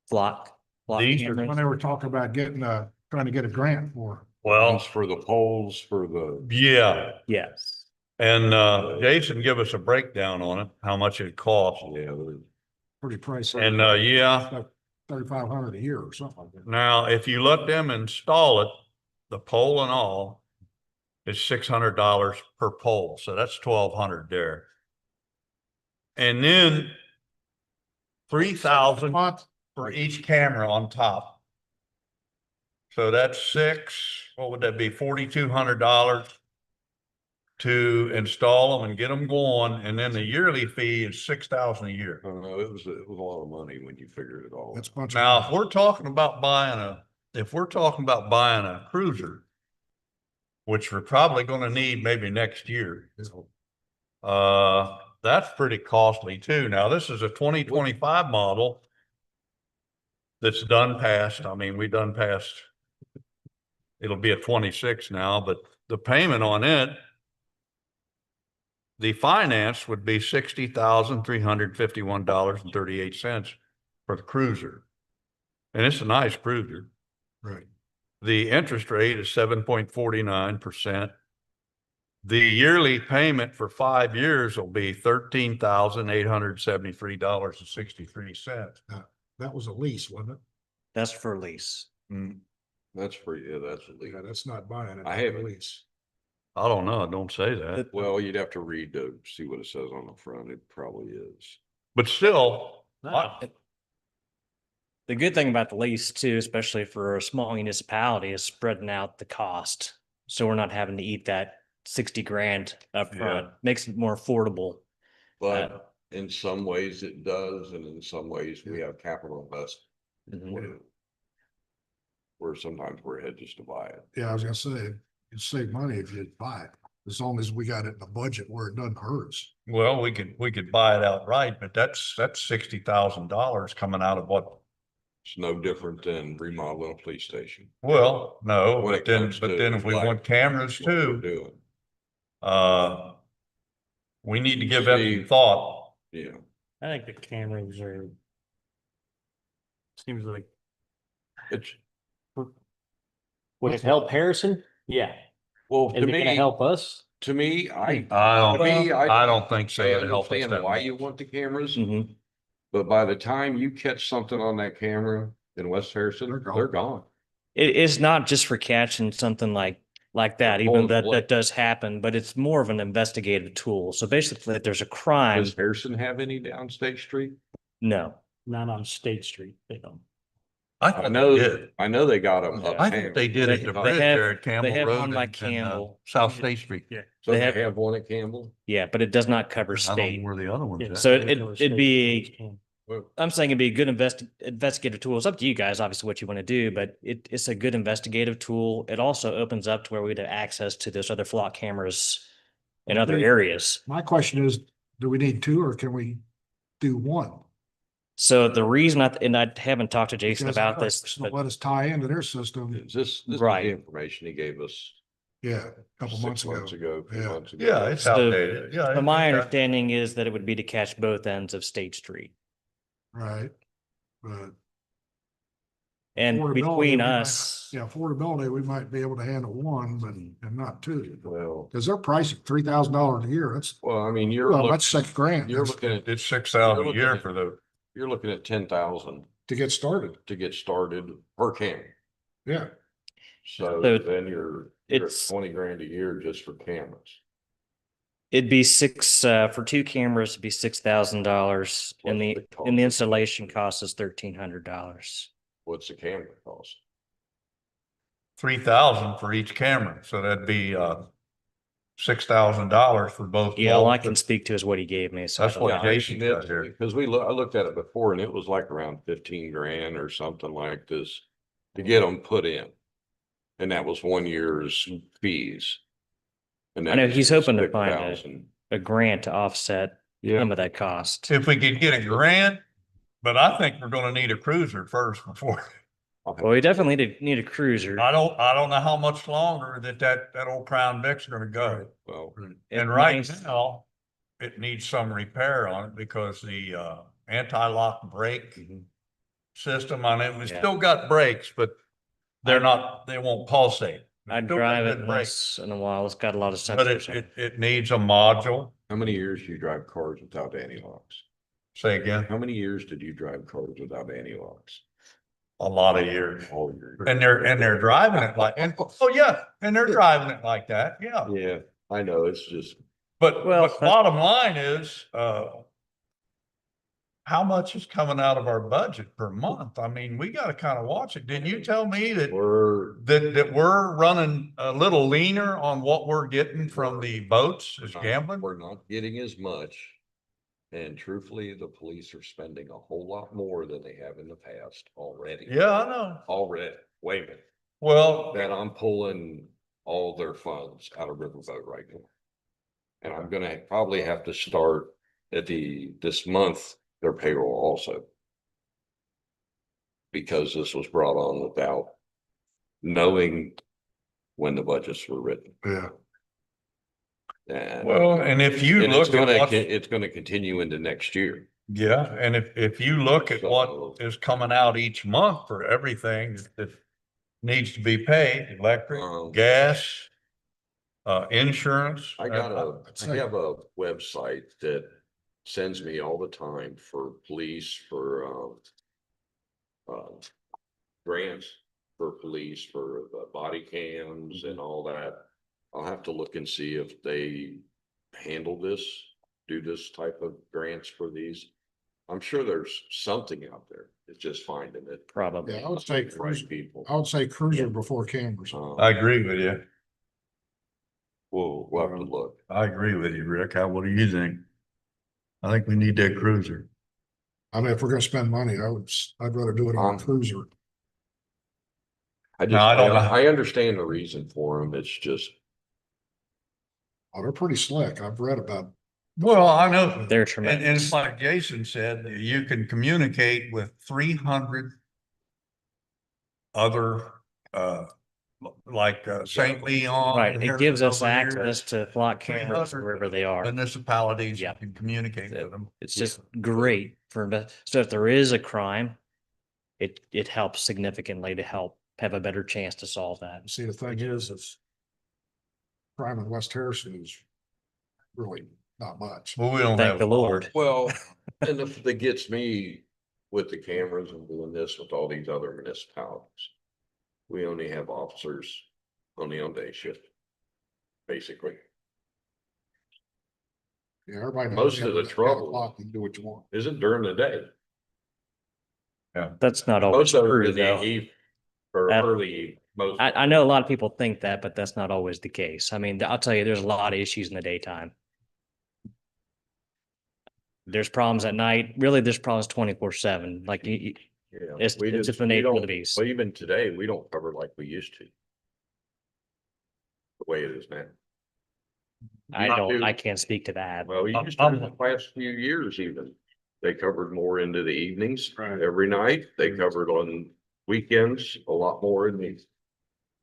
Flock These are When cameras. they were talking about trying to get a grant for. Well, Ones for the poles, for the, yeah, Yes. and Jason give us a breakdown on it, how much it costs. yeah, Pretty pricey. And yeah, 3,500 a year or something like that. now if you let them install it, the pole and all, is $600 per pole, so that's 1,200 there. And then 3,000 Month, for each camera on top. So that's what would that be, $4,200 to install them and get them going, and then the yearly fee is $6,000 a year. I don't know, it was a lot of money when you figured it all. that's a bunch. Now, if we're talking about buying a cruiser, which we're probably gonna need maybe next year, that's pretty costly too. Now, this is a 2025 model that's done past, we done past, it'll be a 26 now, but the payment on it, the finance would be $60,351.38 for the cruiser. And it's a nice cruiser. Right. The interest rate is 7.49%. The yearly payment for 5 years will be $13,873.63. That was a lease, wasn't it? That's for lease. That's pretty, yeah, that's illegal. Yeah, that's not buying it. I that's a haven't. lease. I don't know, it don't say that, Well, you'd have to read to see what it says on the front. It probably is. but still, The good thing about the lease too, especially for a small municipality, is spreading out the cost. So we're not having to eat that 60 grand up front. Makes it more affordable. But in some ways it does, and in some ways we have capital investment. Mhm. Where sometimes we're ahead just to buy it. Yeah, I was gonna say, you'd save money if you buy it, as long as we got it in the budget where it doesn't hurt us. well, we could buy it outright, but that's $60,000 coming out of what? It's no different than remodeling a police station. Well, no, When but it then, comes but to then if we flag, want cameras that's what we're too, doing. we need to give that some thought. Yeah, I think the cameras are. Seems like, it's, would it help Harrison? Yeah. well, to Is it gonna me, help us? to me, I I me, don't, I- I don't think so. I It'll help us understand that why much. you want the cameras, Mhm. but by the time you catch something on that camera in West Harrison, They're gone. they're gone. It's not just for catching something like that, even Pulling that flick. does happen, but it's more of an investigative tool. So basically, if there's a crime, Does Harrison have any down State Street? no. Not on State Street, they don't. I I thought know, they did. I know they got them Yeah. I uptown. think they did at the They bridge have- there at Campbell have Road one by and Campbell. South State Street. Yeah. So they they have- have one at Campbell? Yeah, but it does not cover I don't state. know where the other one's Yeah. at. So They cover it'd be state. Well, I'm saying it'd be a good investigative tool. It's up to you guys, obviously, what you want to do, but it's a good investigative tool. It also opens up to where we'd have access to those other flock cameras in other Okay. areas. My question is, do we need two or can we do one? So the reason and I haven't talked to Jason Because about it's this, gonna but Let us tie into their system, this is Right. the information he gave us yeah, a couple 6 months months ago. ago, 2 Yeah. months ago. Yeah, it's So- outdated. Yeah. so my yeah. understanding is that it would be to catch both ends of State Street. Right, but. And affordability, between we might not- us, Yeah, affordability, we might be able to handle one, but and not two, Well, because they're pricing $3,000 a year, that's, I mean, well, that's $6,000. you're That's looking at, It's 6,000 a You're year looking for the, you're looking at 10,000 to get started, to get started per camera. yeah. So So then you're at it's- 20 grand a year just for cameras. it'd be for two cameras, it'd be $6,000. Plus And the the cost. installation cost is $1,300. What's the camera cost? 3,000 for each camera. So that'd be, $6,000 for both. Yeah, all I both. can speak to is what he gave me. So That's I don't what know. Jason got here. Because I looked at it before and it was like around 15 grand or something like this to get them put in. And that was 1 year's fees. And I know that he's was hoping to find 6,000. a grant to offset some of that cost. If we could get a grant, but I think we're gonna need a cruiser first before. Well, we definitely need a cruiser. I don't know how much longer that old Crown Vic's gonna go. Well, It And right might- now, it needs some repair on it because the, anti-lock brake system on it, we Yeah. still got brakes, but they won't pulsate. I'd Still got drive good it brakes. once in a while. It's got a lot of But sensors. it needs a module. how many years do you drive cars without anti-locks? Say again, How many years did you drive cars without anti-locks? a lot of years. All years. And they're driving it like, oh yeah, and they're driving it like that, yeah. Yeah, I know, it's just, But Well, bottom line is, how much is coming out of our budget per month? I mean, we gotta kind of watch it. Didn't you tell me that we're running a little leaner on what we're getting from the boats as gambling? we're not getting as much. And truthfully, the police are spending a whole lot more than they have in the past already. Yeah, I know. Already, wait a minute, Well, that I'm pulling all their funds out of Riverboat right now. And I'm gonna probably have to start at this month, their payroll also. Because this was brought on without knowing when the budgets were written. Yeah, And well, and if you and look at what, it's gonna continue into next year. yeah, and if you look at what So- is coming out each month for everything that needs to be paid, electric, gas, Insurance. I have a website that sends me all the time for police, for grants for police, for the body cams and all that. I'll have to look and see if they handle this, do this type of grants for these. I'm sure there's something out there. It's just finding it. Probably. Yeah, I would say Right cruiser, people. I would say cruiser before cameras. I agree with you. We'll have to look. I agree with you, Rick. What do you think? I think we need that cruiser. I mean, if we're gonna spend money, I'd rather do it on a cruiser. I just, No, I don't know. I understand the reason for them. It's just, Oh, they're pretty slick. I've read about. Well, I know. They're And it's tremendous. like Jason said, you can communicate with 300 other, like, St. Leon. Right, it gives us over here, access to flock cameras 300 wherever they are. Municipalities, you Yeah. can communicate with them. It's just great so if there is a crime, it helps significantly to help have a better chance to solve that. See, the thing is crime in West Harrison is really not much. Well, we don't Thank have. the Lord. well, and if that gets me with the cameras and doing this with all these other municipalities. We only have officers only on day shift, basically. Yeah, everybody. knows Most of after the 10 trouble- o'clock, You can do what you want. Isn't during the day. That's not always Most of it true, in the though. eve or That- early eve, most. I know a lot of people think that, but that's not always the case. I mean, I'll tell you, there's a lot of issues in the daytime. There's problems at night. Really, there's problems 24/7. Like Yeah, it's we just the we nature of the don't- beast. But even today, we don't cover like we used to. The way it is now. I can't speak to that. Well, we used to in the last few years even. They covered more into the evenings every night. They covered on weekends a lot more in the.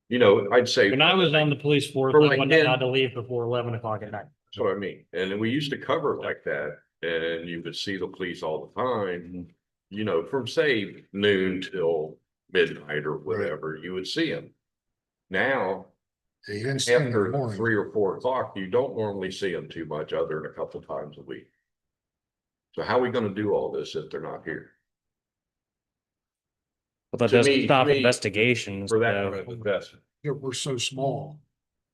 You know, I'd say. When I was on the police force, For I like wasn't 10 allowed to leave before 11 o'clock at night. That's what I mean. And then we used to cover like that and you could see the police all the time, you know, from say noon till midnight or whatever, you would see them. Now, You didn't see 'em in the after morning. 3 or 4 o'clock, you don't normally see them too much other than a couple times a week. So how are we gonna do all this if they're not here? But that to doesn't me- stop to me, investigations. For that though. kind of investment. Yeah, we're so small.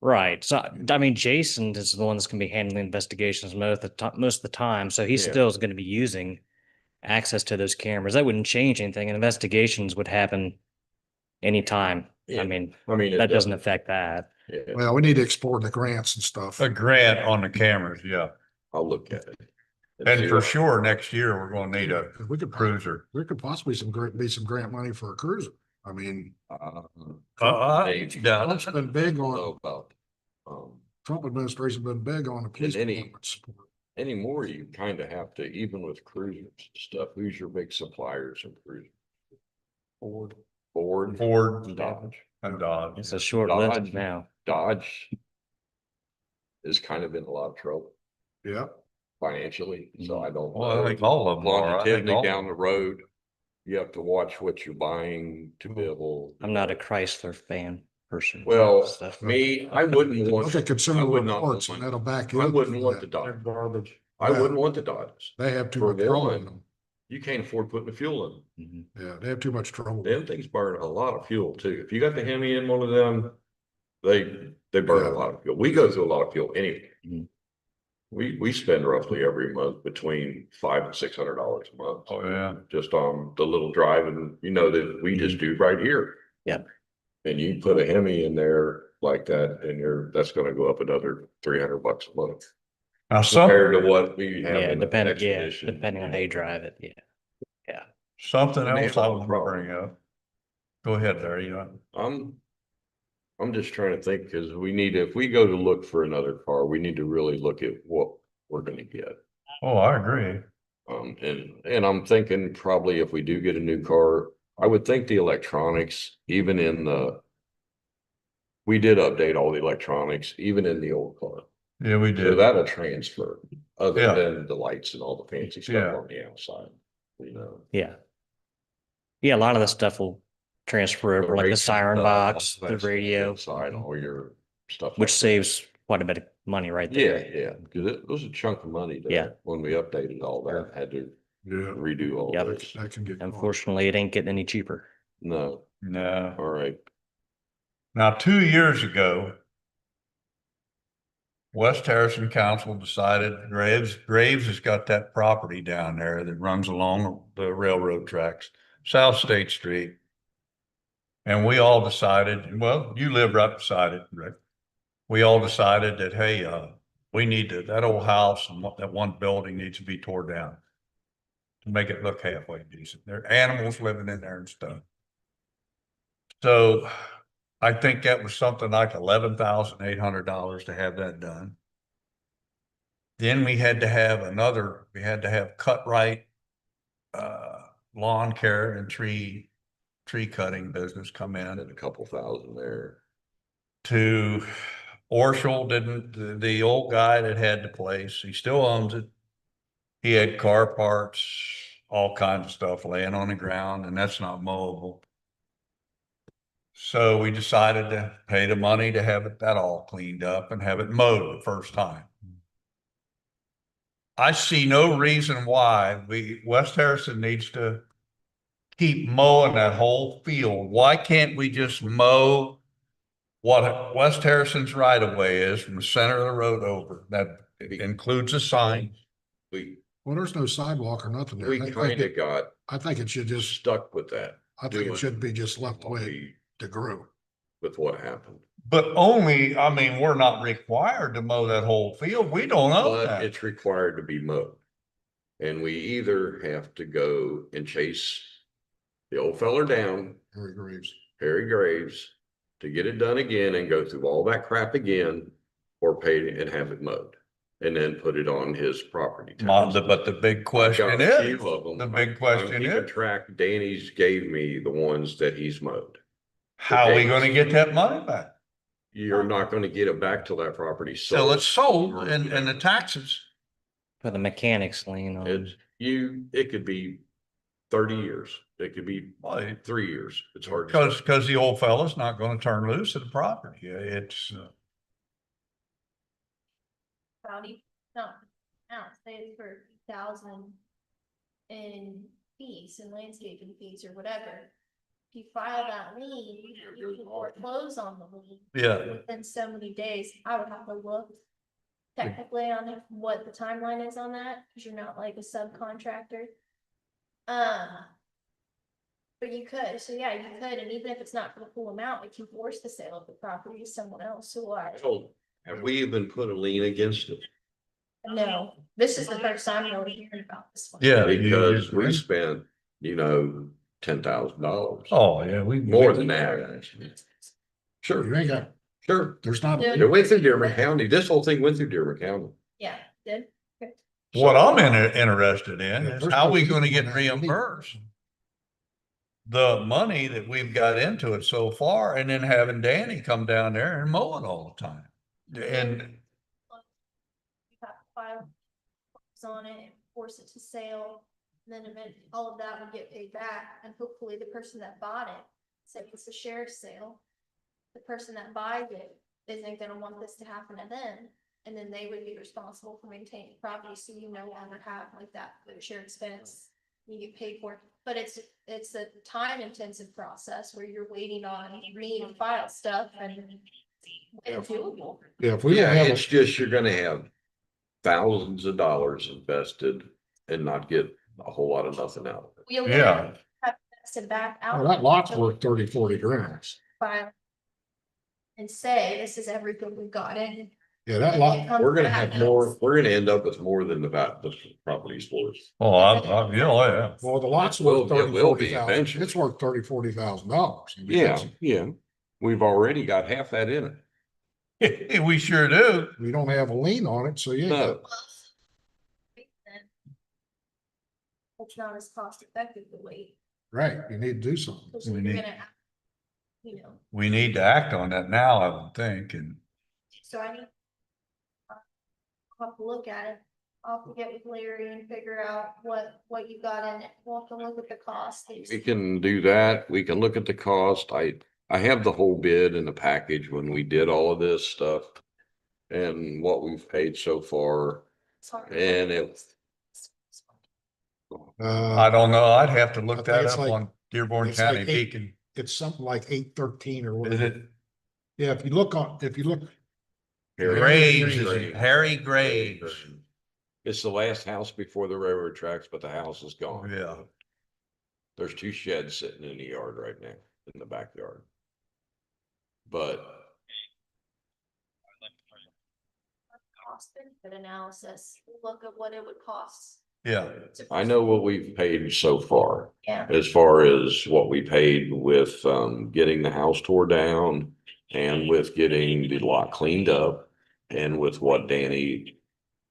Right. So, I mean, Jason is the one that's going to be handling investigations most of the time. So he Yeah. still is going to be using access to those cameras. That wouldn't change anything. Investigations would happen anytime. Yeah. I mean, it that doesn't affect that. Yeah, Well, we need to explore the grants and stuff. A grant on the cameras, yeah. I'll look at it. And see for what- sure, next year, we're gonna need a We could, cruiser. there could possibly be some grant money for a cruiser. I mean, Maybe. Trump's been big I don't know on, about, Trump administration been big on the police any- department support. anymore, you kind of have to, even with cruisers and stuff, who's your big suppliers of cruisers? Ford. Ford and Dodge. and Dodge. It's a short list Dodge. now. Dodge is kind of in a lot of trouble Yeah, financially, so I don't. Well, I know. think all of them are. I think Longevity all- down the road, you have to watch what you're buying to be able. I'm not a Chrysler fan person. Well, So- me, I wouldn't want. look at Consumer I would not Reports want and that'll back you I up. wouldn't for want the that. Dodge. Garbage. I Yeah. wouldn't want the Dodges. They have too For much trouble in one, them. You can't afford putting the fuel in them. Mhm. Yeah, they have too much trouble. Them things burn a lot of fuel too. If you got the Hemi in one of them, they burn a Yeah. lot of fuel. We go through a lot of fuel anyway. Mhm. We spend roughly every month between $500 and $600 a month. Oh, yeah. Just on the little driving, you know, that we just do right here. Yeah. And you put a Hemi in there like that and that's gonna go up another $300 a month. Now, some, Compared to what we have Yeah, in the depending Expedition. on how you drive it. Yeah. something And they else have I a want to problem. bring up. Go ahead there, you know. I'm just trying to think, because if we go to look for another car, we need to really look at what we're gonna get. Oh, I agree. And I'm thinking probably if we do get a new car, I would think the electronics, even we did update all the electronics, even in the old car. Yeah, we So did. that'll transfer, other Yeah. than the lights and all the fancy stuff Yeah. on the outside, you know. Yeah. Yeah. A lot of the stuff will transfer over, like the racing siren stuff, box, all the that stuff radio, inside, all your stuff. which like that. saves quite a bit of money right Yeah, there. yeah, because it was a chunk of money Yeah. there when we updated all that, had to Yeah, redo all Yep. this. that can get. costly. Unfortunately, it ain't getting any cheaper. No, No. all right. Now, 2 years ago, West Harrison Council decided Graves has got that property down there that runs along the railroad tracks, South State Street. And we all decided, well, you live right beside it, Rick. We all decided that, hey, we need to, that old house and that one building needs to be tore down to make it look halfway decent. There are animals living in there and stuff. So I think that was something like $11,800 to have that done. Then we had to have Cut-Rite, lawn care and tree cutting business come in. Had a couple thousand there. To Orschel the old guy that had the place, he still owns it. He had car parts, all kinds of stuff laying on the ground, and that's not mowable. So we decided to pay the money to have that all cleaned up and have it mowed the first time. I see no reason why West Harrison needs to keep mowing that whole field. Why can't we just mow what West Harrison's right of way is from the center of the road over? That includes a sign. Well, there's no sidewalk or nothing there. We kind of got I think it should just, stuck with that. I think it doing should be just left the way we- to grow. with what happened. But only, I mean, we're not required to mow that whole field. We don't own But that. it's required to be mowed. And we either have to go and chase the old feller down, Harry Graves. Harry Graves, to get it done again and go through all that crap again, or pay and have it mowed. And then put it on his property tax. But the big I've question got a is, few of them. the big I'm question keeping is, track. Danny's gave me the ones that he's mowed. how are we gonna get that money back? You're not gonna get it back till that property's sold. Till it's sold and the taxes. Put the mechanics lien on. It's it could be 30 years. It could be Well, 3 years. It's hard to say. because the old fella's not gonna turn loose of the property. It's, County, not, say it's for 1,000 in fees and landscaping fees or whatever. If you file that lien, you can foreclose on the lien. yeah. Within so many days. I would have to look technically on what the timeline is on that, because you're not like a subcontractor. But you could, so yeah, you could, and even if it's not for the full amount, it can force the sale of the property to someone else, so I, So, have we even put a lien against it? no, this is the first time you're hearing about this one. Yeah. Because we spent, $10,000. Oh, yeah, More than that. Sure, You ain't got, sure. there's not, Yeah. It went through Dearborn County. This whole thing went through Dearborn County. Yeah, did, What I'm interested in Yeah, is there's how no we gonna lien on get that. reimbursed the money that we've got into it so far, and then having Danny come down there and mow it all the time. And you have to file on it, and force it to sale. Then all of that would get paid back, and hopefully the person that bought it, say it's a sheriff's sale. The person that buys it isn't gonna want this to happen to them, and then they would be responsible for maintaining the property, so you no longer have like that, share expense. You get paid for it, but it's a time intensive process where you're waiting on me to file stuff and it's doable. yeah, if we Yeah, don't have, it's just you're gonna have thousands of dollars invested and not get a whole lot of nothing out of it. You'll Yeah. have to back out. well, that lot's worth 30, 40 grand. File. And say, this is everything we've got in. Yeah, that lot, We're gonna have more, we're gonna end up with more than the property's worth. oh, yeah. well, the lot's Well, worth it 30, will 40 be thousand. eventually. It's worth $40,000. Yeah. We've already got half that in it. We sure do. We don't have a lien on it, so yeah. No. It's not as cost effective to wait, Right, you need to do something. because We you're need- gonna, We need to act on that now, I would think, and so I need. I'll have to look at it. I'll have to get with Larry and figure out what you got in it. We'll have to look at the cost. We can do that. We can look at the cost. I have the whole bid in the package when we did all of this stuff. and what we've paid so far. And it- I don't know. I'd have to I look think that it's up like- on Dearborn it's like County Beacon. It's something like 813 or Is whatever. it Yeah, if you look. Graves? Is Graves. it Harry Graves? It's the last house before the railroad tracks, but the house is gone. Yeah. There's 2 sheds sitting in the yard right now, in the backyard. But Cost benefit analysis, look at what it would cost. Yeah. I know what we've paid so far, Yeah, as far as what we paid with, getting the house tore down and with getting the lot cleaned up and with what Danny.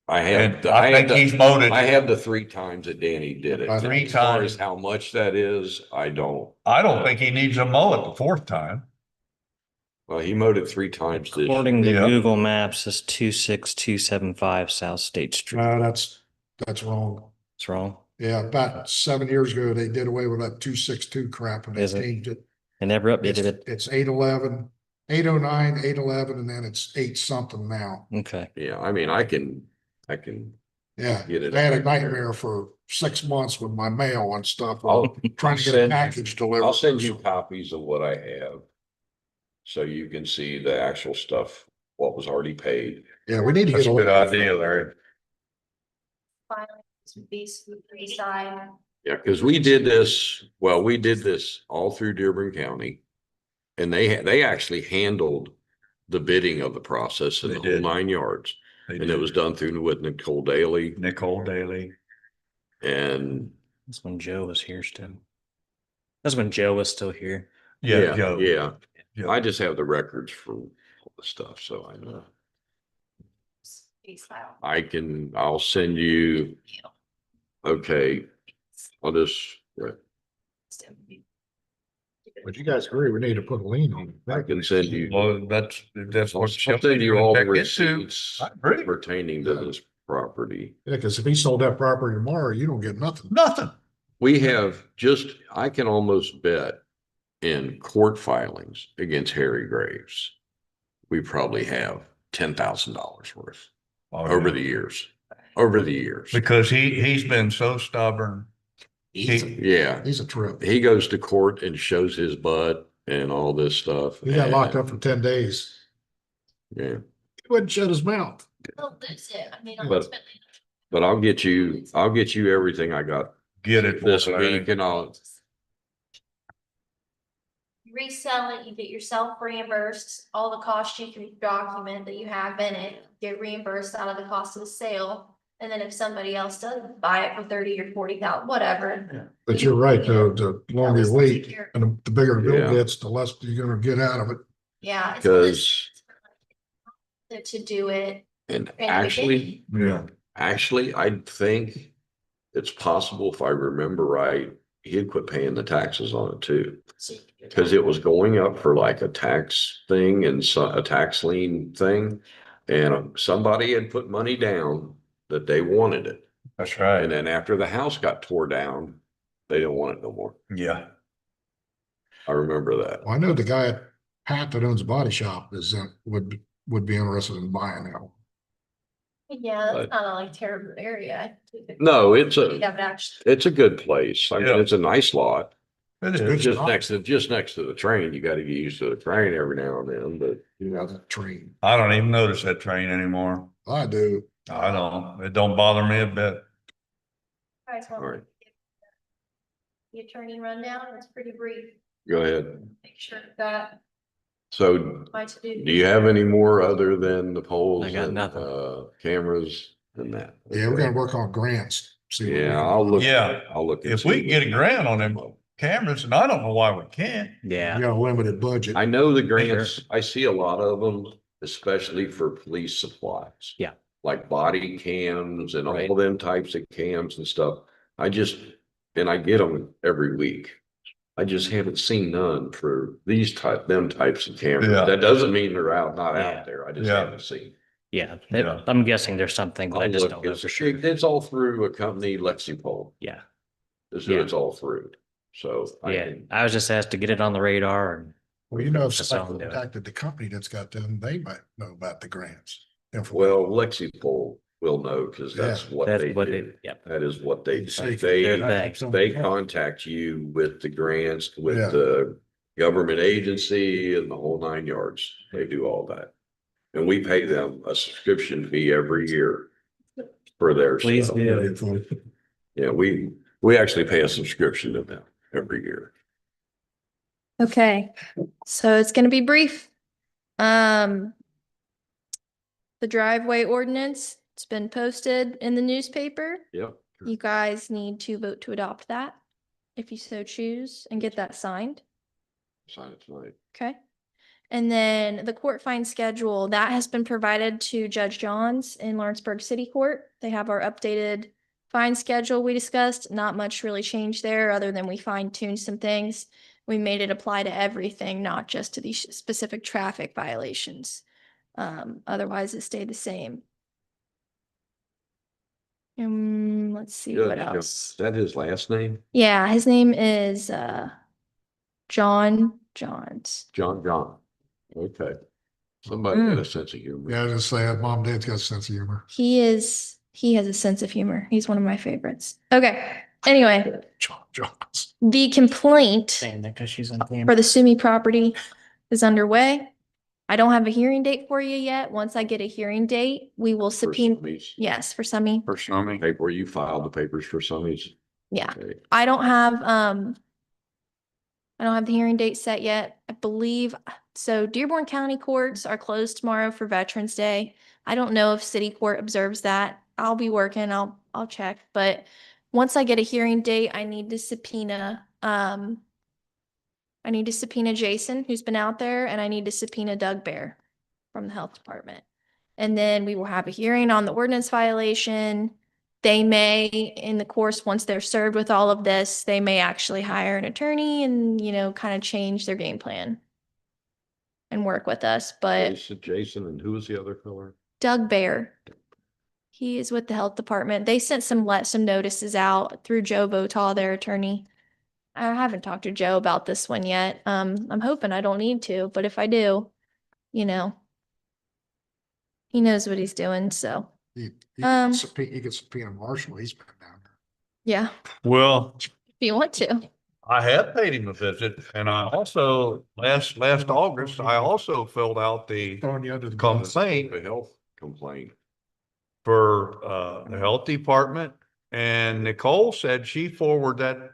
And I think he's mowed it. I have the 3 times that Danny did it. About 3 As far times. as how much that is, I don't. I don't think he needs a mow it the 4th time. Well, he mowed it 3 times this According to Yeah. Google Maps, it's 26275 South State Street. That's wrong. It's wrong. Yeah, about 7 years ago, they did away with that 262 crap and they Is it? changed it. I never It's updated it. it's 811, 809, 811, and then it's 8 something now. Okay. Yeah, I mean, I can Yeah, get it. I had a nightmare for 6 months with my mail and stuff. I'll Trying to get a send you- package delivered. I'll send you copies of what I have. So you can see the actual stuff, what was already paid. Yeah, we need to That's get a good a. idea, Larry. finally, these three side. Yeah, because we did this all through Dearborn County. And they actually handled the bidding of the process in They the whole did. 9 yards. They And it did. was done through with Nicole Daly Nicole Daly. and That's when Joe was here still. That's when Joe was still here. Yeah, Joe. yeah. Yeah. I just have the records for all the stuff, so I know. These style. I'll send you, okay, I'll just, But you guys agree, we need to put a lien on it. I can send you. Well, that's I'll what. send you all the Check into. receipts I agree. pertaining to this property. Yeah, because if he sold that property tomorrow, you don't get nothing. Nothing. We have I can almost bet in court filings against Harry Graves, we probably have $10,000 worth over the years, Because he's been so stubborn. Yeah, He's a trip. he goes to court and shows his butt and all this stuff. He got locked and- up for 10 days. Yeah, He wouldn't shut his mouth. Well, that's it. I mean, But- ultimately. but I'll get you everything I got Get it. this for Larry. week and I'll, You resell it, you get yourself reimbursed, all the costs you can document that you have in it, get reimbursed out of the cost of the sale. And then if somebody else does buy it for 30 or 40,000, whatever. But you're right, though, the longer you wait Take care. and the bigger the bill Yeah. gets, the less you're gonna get out of it. Yeah. it's because, To do it. and in the actually, Yeah. actually, I think it's possible if I remember right, he had quit paying the taxes on it too. Cause it was going up for like a tax thing and a tax lien thing. And somebody had put money down that they wanted it. That's And right. then after the house got tore down, they didn't want it no more. Yeah. I remember that. Well, I know the guy at Pat that owns a body shop would be interested in buying that. Yeah, But- that's not a like terrible area. No, it's You have to actually. it's a good place. I mean, Yeah. it's a nice lot. It It's is. good. Just next to the train. You gotta get used to the train every now and then, but You know, that train. I don't even notice that train anymore. I do. I don't. It don't bother me a bit. Guys want All right. the attorney rundown, it's pretty brief, go ahead. make sure that So my to-do. do you have any more other than the polls? I got and, nothing. Cameras and that? Yeah, we're gonna work on grants. See what we Yeah, can- I'll look. Yeah. I'll look. and If see we can get a what- grant on them cameras, and I don't know why we can't. We Yeah. got a limited budget. I know the grants, I see a lot of them, especially for police supplies. Yeah. Like body cams and Right. all them types of cams and stuff. I get them every week. I just haven't seen none for them types of cameras. Yeah. That doesn't mean they're not Yeah. out there. I just Yeah. haven't seen. Yeah. Yeah. I'm guessing there's something, but I I'll just look. don't know It's for sure. it's all through a company, Lexipol. Yeah. Is who Yeah. it's all through. So Yeah. I was just asked to get it on the radar and Well, you know, if That's somebody all I'm doing. contacted the company that's got them, they might know about the grants. information. Well, Lexipol will know, because that's what That's they what do. yep. That is what they, Say- they contact you with the grants, Yeah. with the government agency and the whole 9 yards. They do all that. And we pay them a subscription fee every year for their Please stuff. do. Yeah, we actually pay a subscription to them every year. Okay, so it's gonna be brief. The driveway ordinance, it's been posted in the newspaper. Yep. You guys need to vote to adopt that if you so choose and get that signed. Sign it tonight. Okay. And then the court fine schedule, that has been provided to Judge Johns in Lawrenceburg City Court. They have our updated fine schedule we discussed. Not much really changed there, other than we fine-tuned some things. We made it apply to everything, not just to these specific traffic violations. Otherwise it stayed the same. Let's see what Judge, else. is that his last name? Yeah, his name is John Johns. John. Okay. Somebody got a sense of humor. Yeah, I was just saying, mom, dad's got a sense of humor. He has a sense of humor. He's one of my favorites. Okay. Anyway, John Johns. the complaint Saying that because she's on for the Sumi property is underway. I don't have a hearing date for you yet. Once I get a hearing date, we will subpoena. Yes, for Sumi. For Sumi. Paper, you filed the papers for Summits. Yeah. Okay. I don't have the hearing date set yet. I believe so. Dearborn County courts are closed tomorrow for Veterans Day. I don't know if city court observes that. I'll be working. I'll check. But once I get a hearing date, I need to subpoena Jason, who's been out there, and I need to subpoena Doug Bear from the health department. And then we will have a hearing on the ordinance violation. They may, in the course, once they're served with all of this, they may actually hire an attorney and, kind of change their game plan and work with us. But Jason, and who was the other fella? Doug Bear, he is with the health department. They sent some notices out through Joe Votaw, their attorney. I haven't talked to Joe about this one yet. I'm hoping I don't need to, but if I do, he knows what he's doing. So He Um, could subpoena Marshall. He's been down there. yeah, Well, if you want to. I have paid him a visit, and I also, last August, I also filled out the Throwing you under the bus. complaint The health complaint. for the health department. And Nicole said she forwarded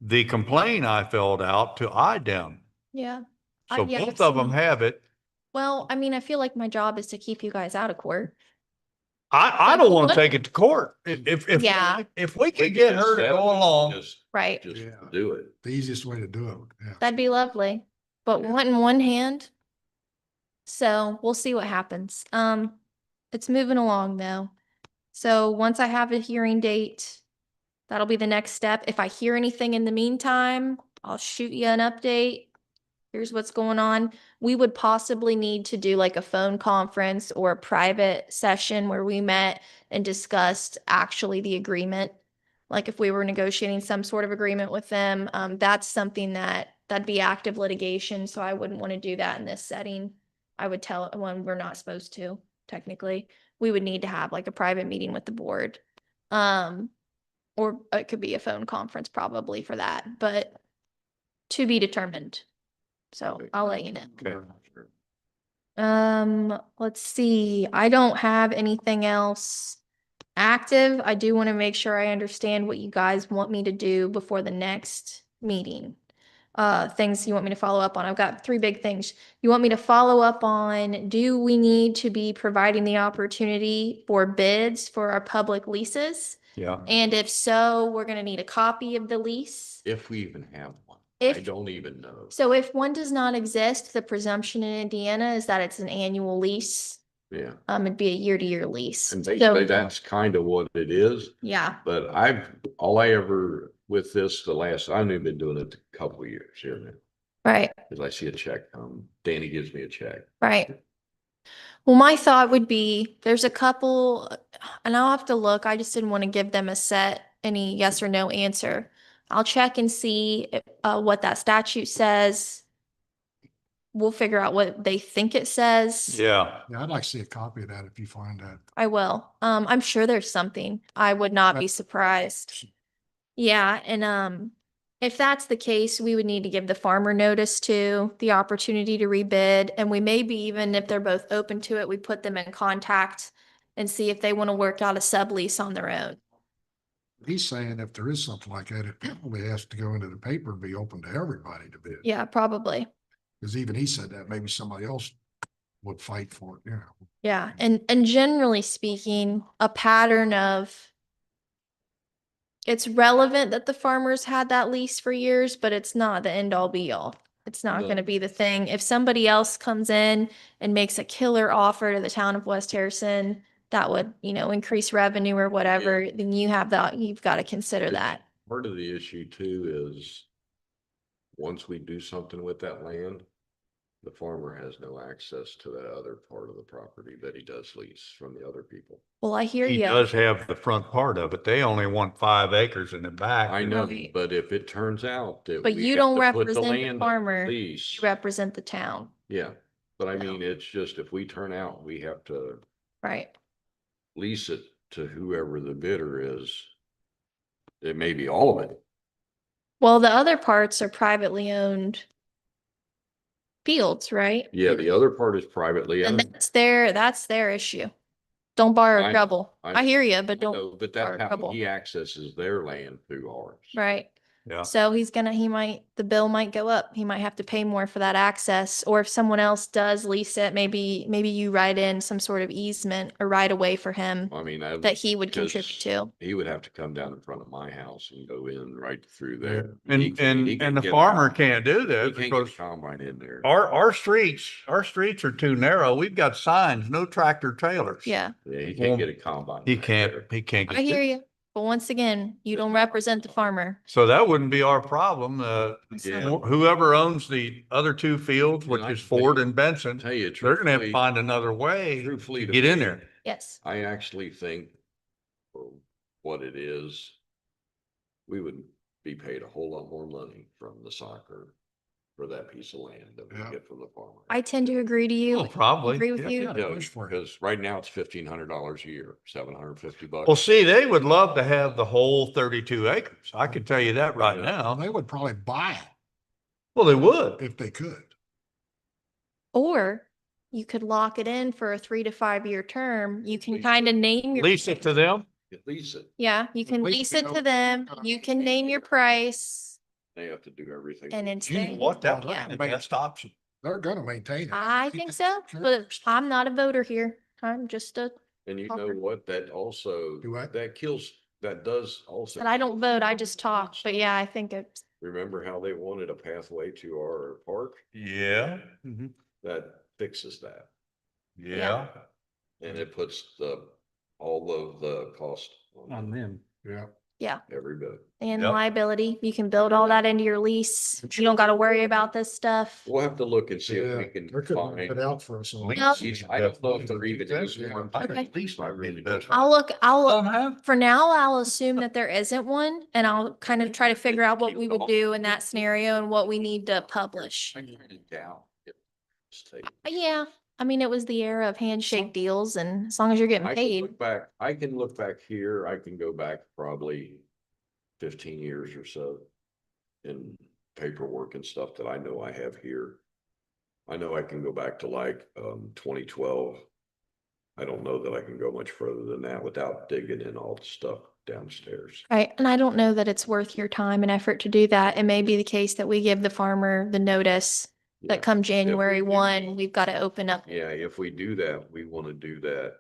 the complaint I filled out to IDEM. Yeah. So yeah, both of them have it. Well, I mean, I feel like my job is to keep you guys out of court. I don't want to take it to court. Yeah. If we could get her to go along. Right. Just Yeah. do it. The easiest way to do it. Yeah. That'd be lovely. But one in one hand. So we'll see what happens. It's moving along though. So once I have a hearing date, that'll be the next step. If I hear anything in the meantime, I'll shoot you an update. Here's what's going on. We would possibly need to do like a phone conference or a private session where we met and discussed actually the agreement. Like if we were negotiating some sort of agreement with them, that's something that'd be active litigation. So I wouldn't want to do that in this setting. I would tell when we're not supposed to, technically. We would need to have like a private meeting with the board. Or it could be a phone conference probably for that, but to be determined. So I'll let you know. Okay. Let's see. I don't have anything else active. I do want to make sure I understand what you guys want me to do before the next meeting. Things you want me to follow up on. I've got 3 big things. You want me to follow up on, do we need to be providing the opportunity for bids for our public leases? Yeah. And if so, we're going to need a copy of the lease. If we even have one. I If don't even know. So if one does not exist, the presumption in Indiana is that it's an annual lease. Yeah. It'd be a year-to-year lease. And So, basically that's kind of what it is. yeah, But with this, I've only been doing it a couple of years here now. right, Cause I see a check come, Danny gives me a check. right. Well, my thought would be, there's a couple, and I'll have to look, I just didn't want to give them any yes or no answer. I'll check and see what that statute says. we'll figure out what they think it says. Yeah. Yeah, I'd like to see a copy of that if you find that. I will. I'm sure there's something. I would not be surprised. Yeah, and if that's the case, we would need to give the farmer notice too, the opportunity to rebid, and we maybe even if they're both open to it, we put them in contact and see if they want to work out a sublease on their own. He's saying if there is something like that, it probably has to go into the paper and be open to everybody to bid. Yeah, probably. Because even he said that maybe somebody else would fight for it, you know. Yeah, and generally speaking, a pattern of it's relevant that the farmers had that lease for years, but it's not the end all be all. It's not No. going to be the thing. If somebody else comes in and makes a killer offer to the town of West Harrison, that would, increase revenue or whatever, then you've got to consider that. Part of the issue too is once we do something with that land, the farmer has no access to that other part of the property that he does lease from the other people. Well, I hear He you. does have the front part of it. They only want 5 acres in the back. I know, Right. but if it turns out that. But we you have don't to put represent the land farmer, lease, You represent the town, yeah, but I No. mean, it's just if we turn out, we have to right? lease it to whoever the bidder is. It may be all of it. Well, the other parts are privately owned fields, right? Yeah, the other part is privately And owned. that's their issue. Don't borrow I- trouble. I- I hear you, but No, don't, but borrow that's how trouble. he accesses their land through ours. right? Yeah. So the bill might go up. He might have to pay more for that access. Or if someone else does lease it, maybe you write in some sort of easement or right away for him I mean, that he would contribute because to. he would have to come down in front of my house and go in right through Yeah. there. And, He can't and the get a farmer com- can't do He that can't because get a combine in there. our streets are too narrow. We've got signs, no tractor trailers. Yeah, Yeah, he can't get a combine. He right can't, there. he can't I get hear it. you. But once again, you don't represent the farmer. So that wouldn't be our problem. Yeah. Whoever owns the other 2 fields, which And I is Ford and tell Benson, you they're gonna have to truthfully, find another way truthfully to to get in me, there. Yes. I actually think for what it is, we would be paid a whole lot more money from the soccer for that piece of land that we Yeah. get from the farmer. I tend to agree to you. Well, probably. Agree with Yeah, you. yeah. Yeah, push for it. because right now it's $1,500 a year, $750. Well, see, they would love to have the whole 32 acres. I can tell you that right Yeah. now. They would probably buy it Well, they would. if they could. Or you could lock it in for a 3 to 5 year term. You can kind of name your. Lease it to them. At least it, Yeah, you can least lease we it know- to them. You can name your price they have to do everything. and it's. You know what? That Yeah. would be the best option. They're gonna maintain it. I think so, Sure. but I'm not a voter here. I'm just And you know Talker. what? That also, Do what? that does also. and I don't vote, I just talk, but yeah, I think it's, Remember how they wanted a pathway to our park? Yeah. That fixes that. Yeah. And it puts all of the cost on them. Yeah. every bit. and Yep. liability. You can build all that into your lease. You don't gotta worry about this stuff. We'll have to look and see if Yeah, we can they're couldn't find. put out for us. Well- I don't know if they're even using one. Okay. At least I really don't. For now, I'll assume that there isn't one and I'll kind of try to figure out what we would do in that scenario and what we need to publish. I kind of doubt it. State. Yeah, I mean, it was the era of handshake deals and as long as you're getting I can paid. look back, I can look back here, I can go back probably 15 years or so in paperwork and stuff that I know I have here. I know I can go back to like 2012. I don't know that I can go much further than that without digging in all the stuff downstairs. Right, and I don't know that it's worth your time and effort to do that. It may be the case that we give the farmer the notice Yeah. that come January do. 1, we've got to open up Yeah, if we do that, we want to do that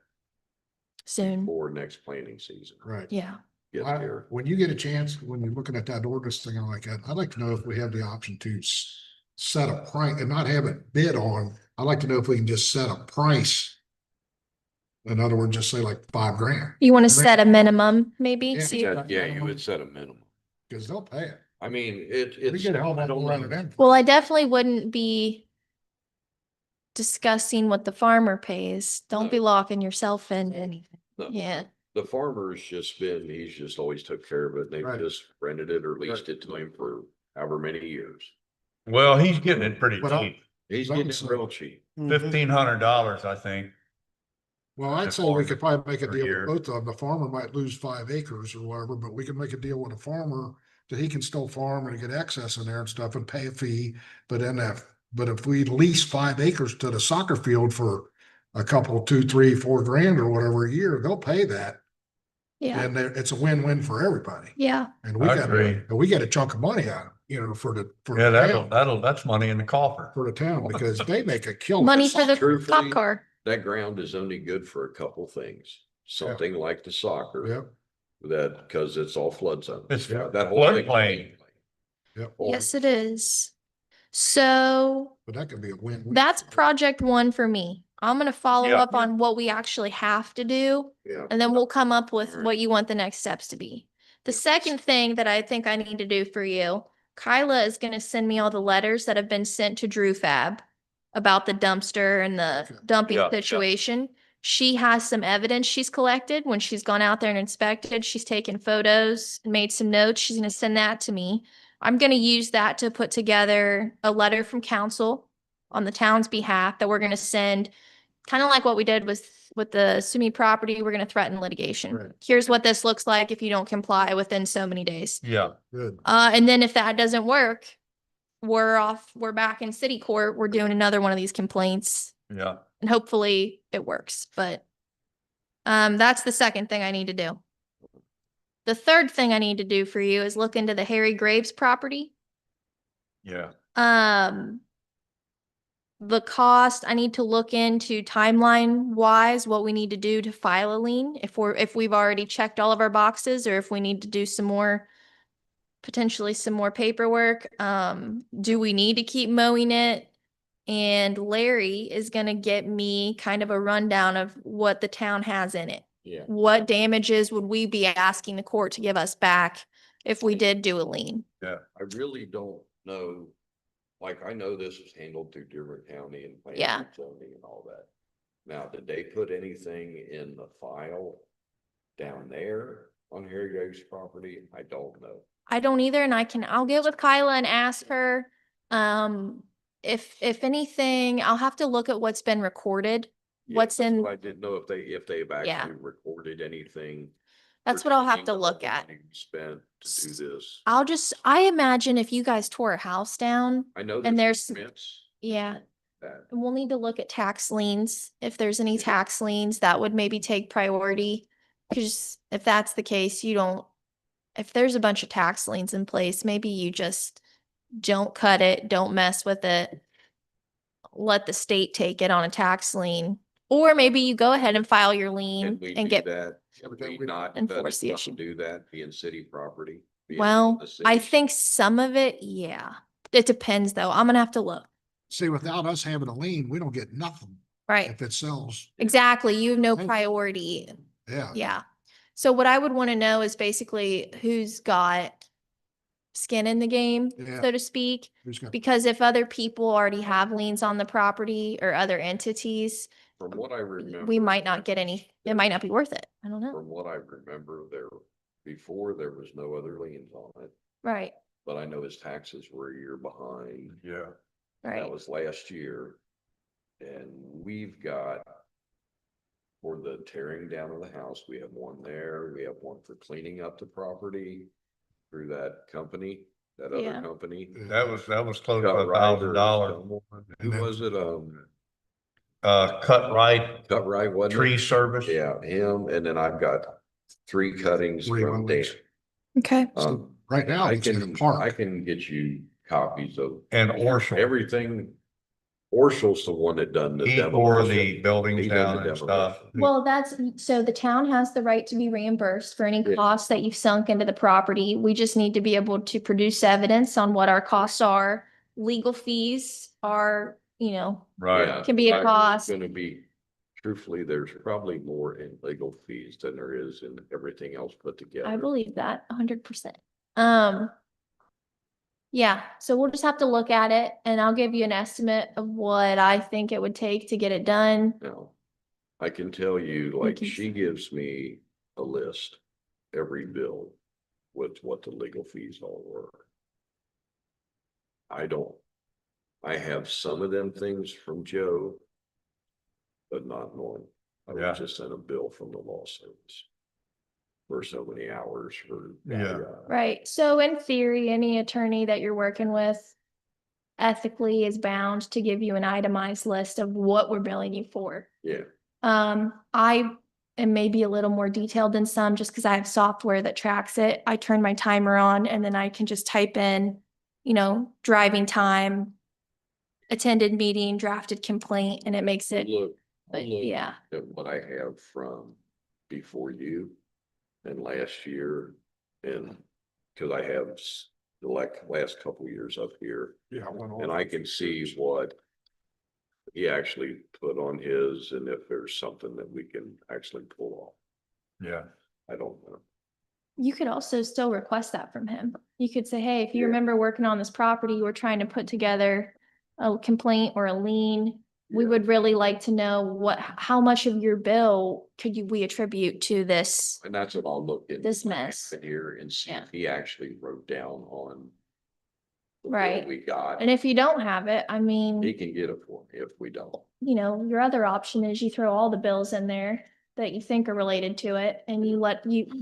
soon. for next planting season. Right. Yeah, Get I- there. When you get a chance, when you're looking at that ordinance thing like that, I'd like to know if we have the option to set a price and not have it bid on. I'd like to know if we can just set a price. In other words, just say like $5,000, you want to Right. set a minimum, maybe? Yeah. See, Yeah, you would set a minimum. because they'll pay it. I mean, We it's. get a hell of I a don't lot know. of them. well, I definitely wouldn't be discussing what the farmer pays. Don't No. be locking yourself in anything. No. Yeah, The farmer's just been, he's just always took care of it. They've Right. just rented it or leased it to him for however many years. Well, he's getting it pretty But I- cheap. He's getting it real cheap. $1,500, I think. Well, I'd The say we farm could probably make a per deal year. with both of them. The farmer might lose 5 acres or whatever, but we can make a deal with the farmer that he can still farm and get access in there and stuff and pay a fee. But but if we lease 5 acres to the soccer field for a couple, 2, 3, 4 grand or whatever a year, they'll pay that. Yeah, And it's a win-win for everybody. yeah, And I agree. we get a chunk of money out, for the Yeah, town, that's money in the coffer. for the town, because they make a killing. money for the Truthfully, cop car. That ground is only good for a couple things. Something like the soccer. Yep, That, cause it's all flood zone. It's Yeah, that whole thing. floodplain. yep. Yes, it is. So But that could be a win. that's project one for me. I'm gonna follow Yeah. up on what we actually have to do, Yeah. and then we'll come up with Alright. what you want the next steps to be. The second thing that I think I need to do for you, Kyla is gonna send me all the letters that have been sent to Drew Fab about the dumpster and the Okay. dumping Yeah, yeah. situation. She has some evidence she's collected when she's gone out there and inspected. She's taken photos and made some notes. She's gonna send that to me. I'm gonna use that to put together a letter from council on the town's behalf that we're gonna send, kind of like what we did with the Sumi property. We're gonna threaten litigation. Right. Here's what this looks like if you don't comply within so many days. Yeah, Good. And then if that doesn't work, we're back in city court. We're doing another one of these complaints yeah. and hopefully it works. But that's the second thing I need to do. The third thing I need to do for you is look into the Harry Graves property. Yeah. The cost, I need to look into timeline wise, what we need to do to file a lien, if we've already checked all of our boxes, or if we need to do potentially some more paperwork. Do we need to keep mowing it? And Larry is gonna get me kind of a rundown of what the town has in it. Yeah. What damages would we be asking the court to give us back if we did do a lien? I really don't know. Like, I know this was handled through Dearborn County and planning Yeah. and zoning and all that. Now, did they put anything in the file down there on Harry Graves' property? I don't know. I don't either, and I'll get with Kyla and ask her. If anything, I'll have to look at what's been recorded. Yeah, What's that's in- what I didn't know if they've Yeah. actually recorded anything. That's what I'll have to pertaining look the at. money we Spent to do this. I imagine if you guys tore a house down, I know and there's- permits yeah, that. and we'll need to look at tax liens. If there's any Yeah. tax liens, that would maybe take priority. Cause if that's the case, if there's a bunch of tax liens in place, maybe you just don't cut it, don't mess with it. Let the state take it on a tax lien, or maybe you go ahead and file your Can lien we and do get, that? Can we not enforce the not issue. do that, being city property? being well, the I city? think some of it, yeah. It depends though. I'm gonna have to look. See, without us having a lien, we don't get nothing Right, if it sells. exactly. You have no Right. priority. Yeah. Yeah. So what I would want to know is basically who's got skin in the game, Yeah. so to speak. Who's got- Because if other people already have liens on the property or other entities, From what I remember. we might not get any, it might not be worth it. I don't know. From what I remember, before there was no other liens on it, Right, but I know his taxes were a year behind. Yeah. That right. was last year. And we've got, for the tearing down of the house, we have one there. We have one for cleaning up the property through that company, that other Yeah. company. That was close to Cut Right or $1,000. someone. Who And then- was it? Cut right, Cut Right, wasn't it? tree service. Yeah, him. And then I've got 3 cuttings Three from Dan. mowings. Okay. Right now, I it's in can, the park. I can get you copies of And Orshel. everything. Orschel's the one that done the He tore demolition. the buildings He done down the and stuff. demolition. Well, so the town has the right to be reimbursed for any Yeah. costs that you've sunk into the property. We just need to be able to produce evidence on what our costs are. Legal fees are, Right. Yeah, can be a I- cost. Gonna be, truthfully, there's probably more in legal fees than there is in everything else put together. I believe that 100%. Yeah, so we'll just have to look at it and I'll give you an estimate of what I think it would take to get it done. Now, I can tell you, like, can she gives me a list, every bill with what the legal fees all were. I don't I have some of them things from Joe. But not Norm. I Yeah. was just sent a bill from the law service. For so many hours for. Yeah. Right. So in theory, any attorney that you're working with ethically is bound to give you an itemized list of what we're billing you for. Yeah, I am maybe a little more detailed than some just because I have software that tracks it. I turn my timer on and then I can just type in, driving time, attended meeting, drafted complaint, and it makes it, I'll but look yeah. at what I have from before you and last year. And, cause I have the last couple years up here. Yeah. I went on. And I can see what he actually put on his and if there's something that we can actually pull off. Yeah. I don't know. You could also still request that from him. You could say, hey, if you Yeah. remember working on this property, we're trying to put together a complaint or a lien. We Yeah. would really like to know how much of your bill we attribute to this? And that's what I'll look at. This mess. Here and see Yeah. if he actually wrote down on. the bill Right. We got, And if you don't have it, I he mean, can get it for me if we don't. your other option is you throw all the bills in there that you think are related to it and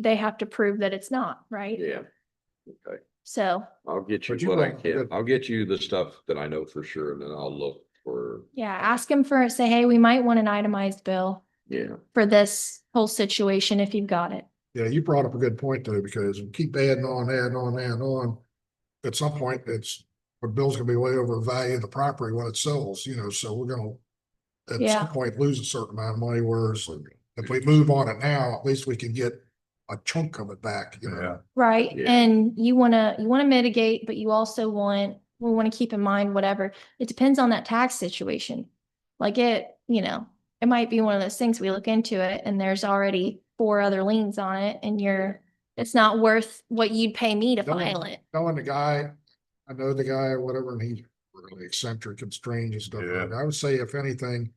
they have to prove that it's not, right? Yeah. Okay, So, I'll get you But you what I won't can. get- I'll get you the stuff that I know for sure and then I'll look for, yeah, ask him say, hey, we might want an itemized bill yeah. for this whole situation if you've got it. Yeah, you brought up a good point though, because we keep adding on, adding on, adding on. At some point, our bill's gonna be way over the value of the property when it sells, so we're gonna. At Yeah. some point, lose a certain amount of money, whereas if we move on it now, at least we can get a chunk of it back, Yeah. Right. Yeah. And you wanna mitigate, but you also we wanna keep in mind whatever, it depends on that tax situation. Like it might be one of those things we look into it and there's already 4 other liens on it and it's not worth what you'd pay me to file it. Knowing the guy, I know the guy or whatever, and he's really eccentric and strange and stuff. Yeah. I would say if anything,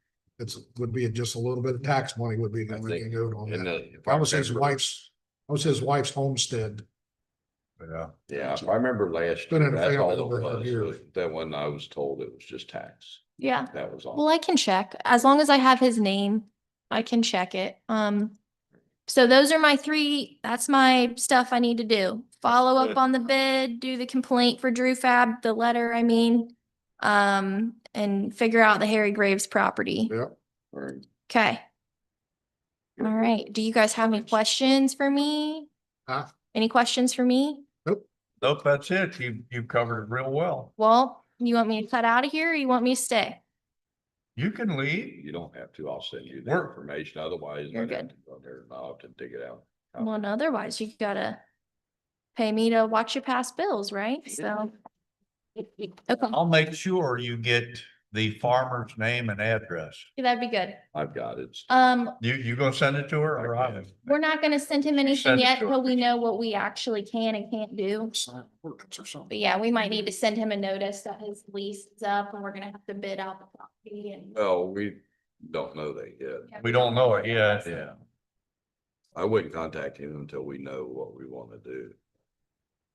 would be just a little bit of tax money would be the I only think- thing owed on And that. if That was his remember- wife's homestead. Yeah. Yeah, if I remember last Been year, in a that's all family it over 100 years. was. That one I was told it was just tax. Yeah. That was all. Well, I can check. As long as I have his name, I can check it. So those are that's my stuff I need to do. Follow up good. on the bid, do the complaint for Drew Fab, the letter, and figure out the Harry Graves property. Yeah. Right. Okay. All right. Do you guys have any questions for me? Huh? Any questions for me? Nope, that's it. You covered it real well. Well, you want me to cut out of here or you want me to stay? You can leave. You don't have to. I'll send you the We're- information. Otherwise. You're I'd have good. to go there and I'll have to dig it out. Well, and otherwise you gotta pay me to watch your past bills, right? So. Okay, I'll make sure you get the farmer's name and address. that'd be good. I've got it. You gonna send it to her or I? We're not gonna send him anything Send it yet to till her. we know what we actually can and can't do. Sign ordinance or something. But yeah, we might need to send him a notice that his lease is up and we're gonna have to bid out the property and. Well, we don't know that yet. We don't know it yet. Yeah. I wouldn't contact him until we know what we want to do.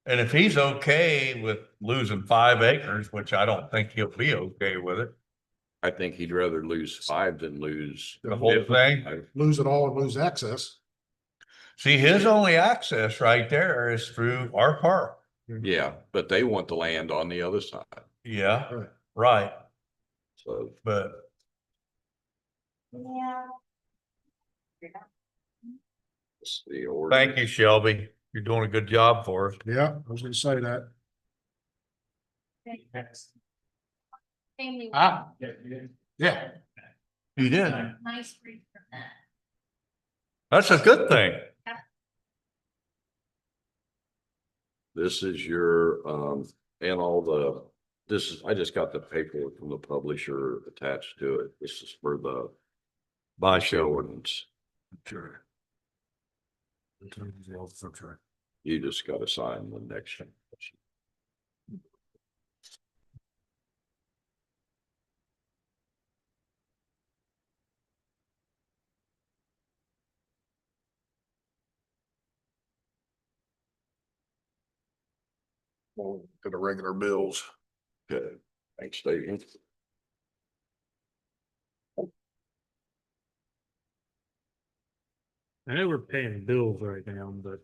And if he's okay with losing 5 acres, which I don't think he'll be okay with it, I think he'd rather lose 5 than lose. the whole thing. Lose it all and lose access. See, his only access right there is through our park. Yeah, but they want the land on the other side, Yeah, Right. right. so. But Yeah. It's the order. thank you, Shelby. You're doing a good job for us. Yeah, I was gonna say that. Family. Ah, yeah. You did. Nice read from that. That's a good thing. This is your, and all I just got the paperwork from the publisher attached to it. This is for the Bye, show Shelby. ordinance. Sure. You just gotta sign the next one. To the regular bills. Okay. Bank statement. I know we're paying bills right now, but.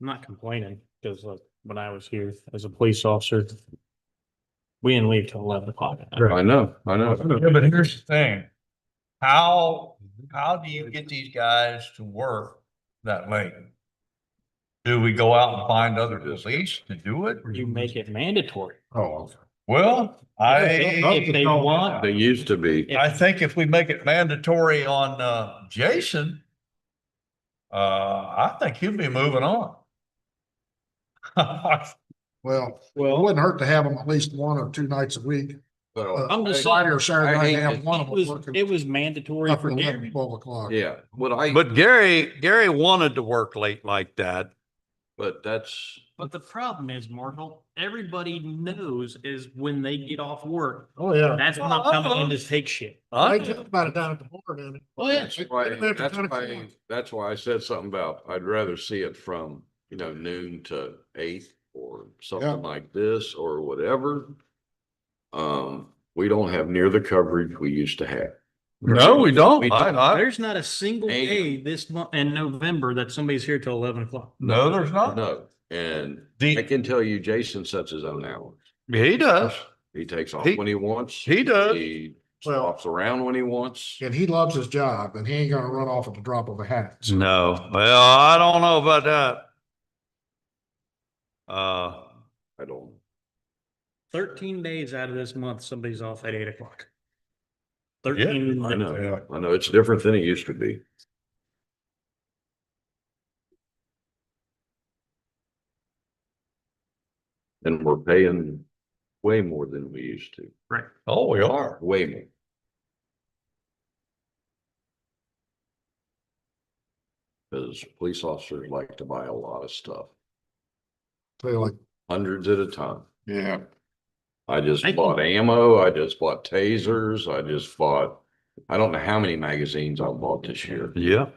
I'm not complaining, because like when I was here as a police officer. We didn't leave till 11 o'clock. I know. Yeah, but here's the thing. How do you get these guys to work that late? Do we go out and find other police to do it? You make it mandatory. Oh, okay. Well, If they want, They used to be. I think if we make it mandatory on, Jason, I think he'll be moving on. Well, it wouldn't hurt to have them at least 1 or 2 nights a week. Well, I'm just Friday saying, or Saturday I night, hate have it. one of them working it was mandatory up for at 11, Gary. 12 o'clock. Yeah, But Gary wanted to work late like that. but that's, But the problem is, Marshall, everybody knows is when they get off work, Oh, yeah. that's when I'm coming in to take shit. I talked about it down at the bar, down there. Oh, yeah. that's why I said something about, I'd rather see it from, noon to 8 or Yeah. something like this or whatever. We don't have near the coverage we used to have. No, we don't. We don't. There's not a single Ain't- day this month in November that somebody's here till 11 o'clock. No, there's not. No, and The- I can tell you, Jason sets his own hours. He does. He takes off He- when he wants. he does. He Well- stops around when he wants. And he loves his job and he ain't gonna run off at the drop of a hat. So, No, well, I don't know about that. I don't. 13 days out of this month, somebody's off at 8 o'clock. Yeah, 13. I know. I know. It's different than it used to be. And we're paying way more than we used to. Right. Oh, we are. Way more. Because police officers like to buy a lot of stuff, They like, hundreds at a time. yeah. I just I bought ammo, I just bought tasers, I don't know how many magazines I bought this year. Yeah.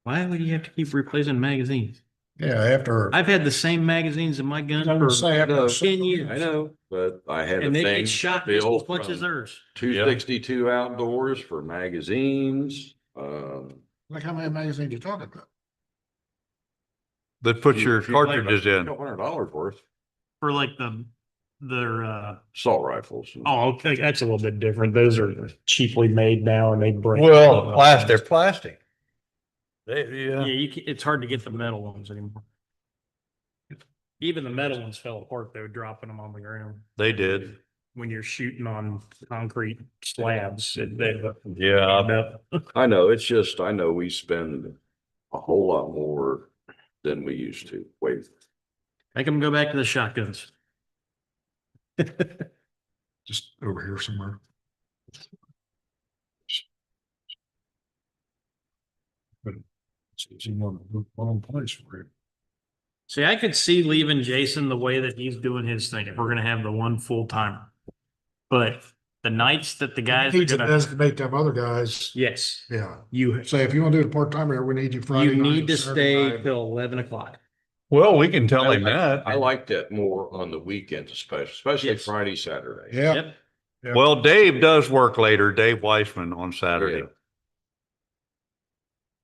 Why would you have to keep replacing magazines? Yeah, after. I've had the same magazines in my gun I was for gonna say, after 10 years. I know, but I had a And they thing get shot just built as much as from theirs. 262 outdoors for magazines. Like how many magazines you talking about? That put your cartridges in. $200 worth. For like their Assault rifles. oh, okay, that's a little bit different. Those are cheaply made now and they break. Well, they're plastic. Yeah, Yeah. it's hard to get the metal ones anymore. Even the metal ones fell apart. They were dropping them on the ground. They did. When you're shooting on concrete slabs, Yeah. I know, it's just, I know we spend a whole lot more than we used to. Wait, Make them go back to the shotguns. Just over here somewhere. But it's in one place for it. See, I could see leaving Jason the way that he's doing his thing, if we're gonna have the one full timer. But the nights that the guys are Needs to gonna, designate them other guys. yes, Yeah. you, Say, if you wanna do the part timer, we need you Friday you night, need to Saturday stay night. till 11 o'clock. Well, we can tell him that. I like that more on the weekends, especially Yes. Friday, Saturday. Yeah. Yep. Yeah. Well, Dave does work later, Dave Weissman on Saturday.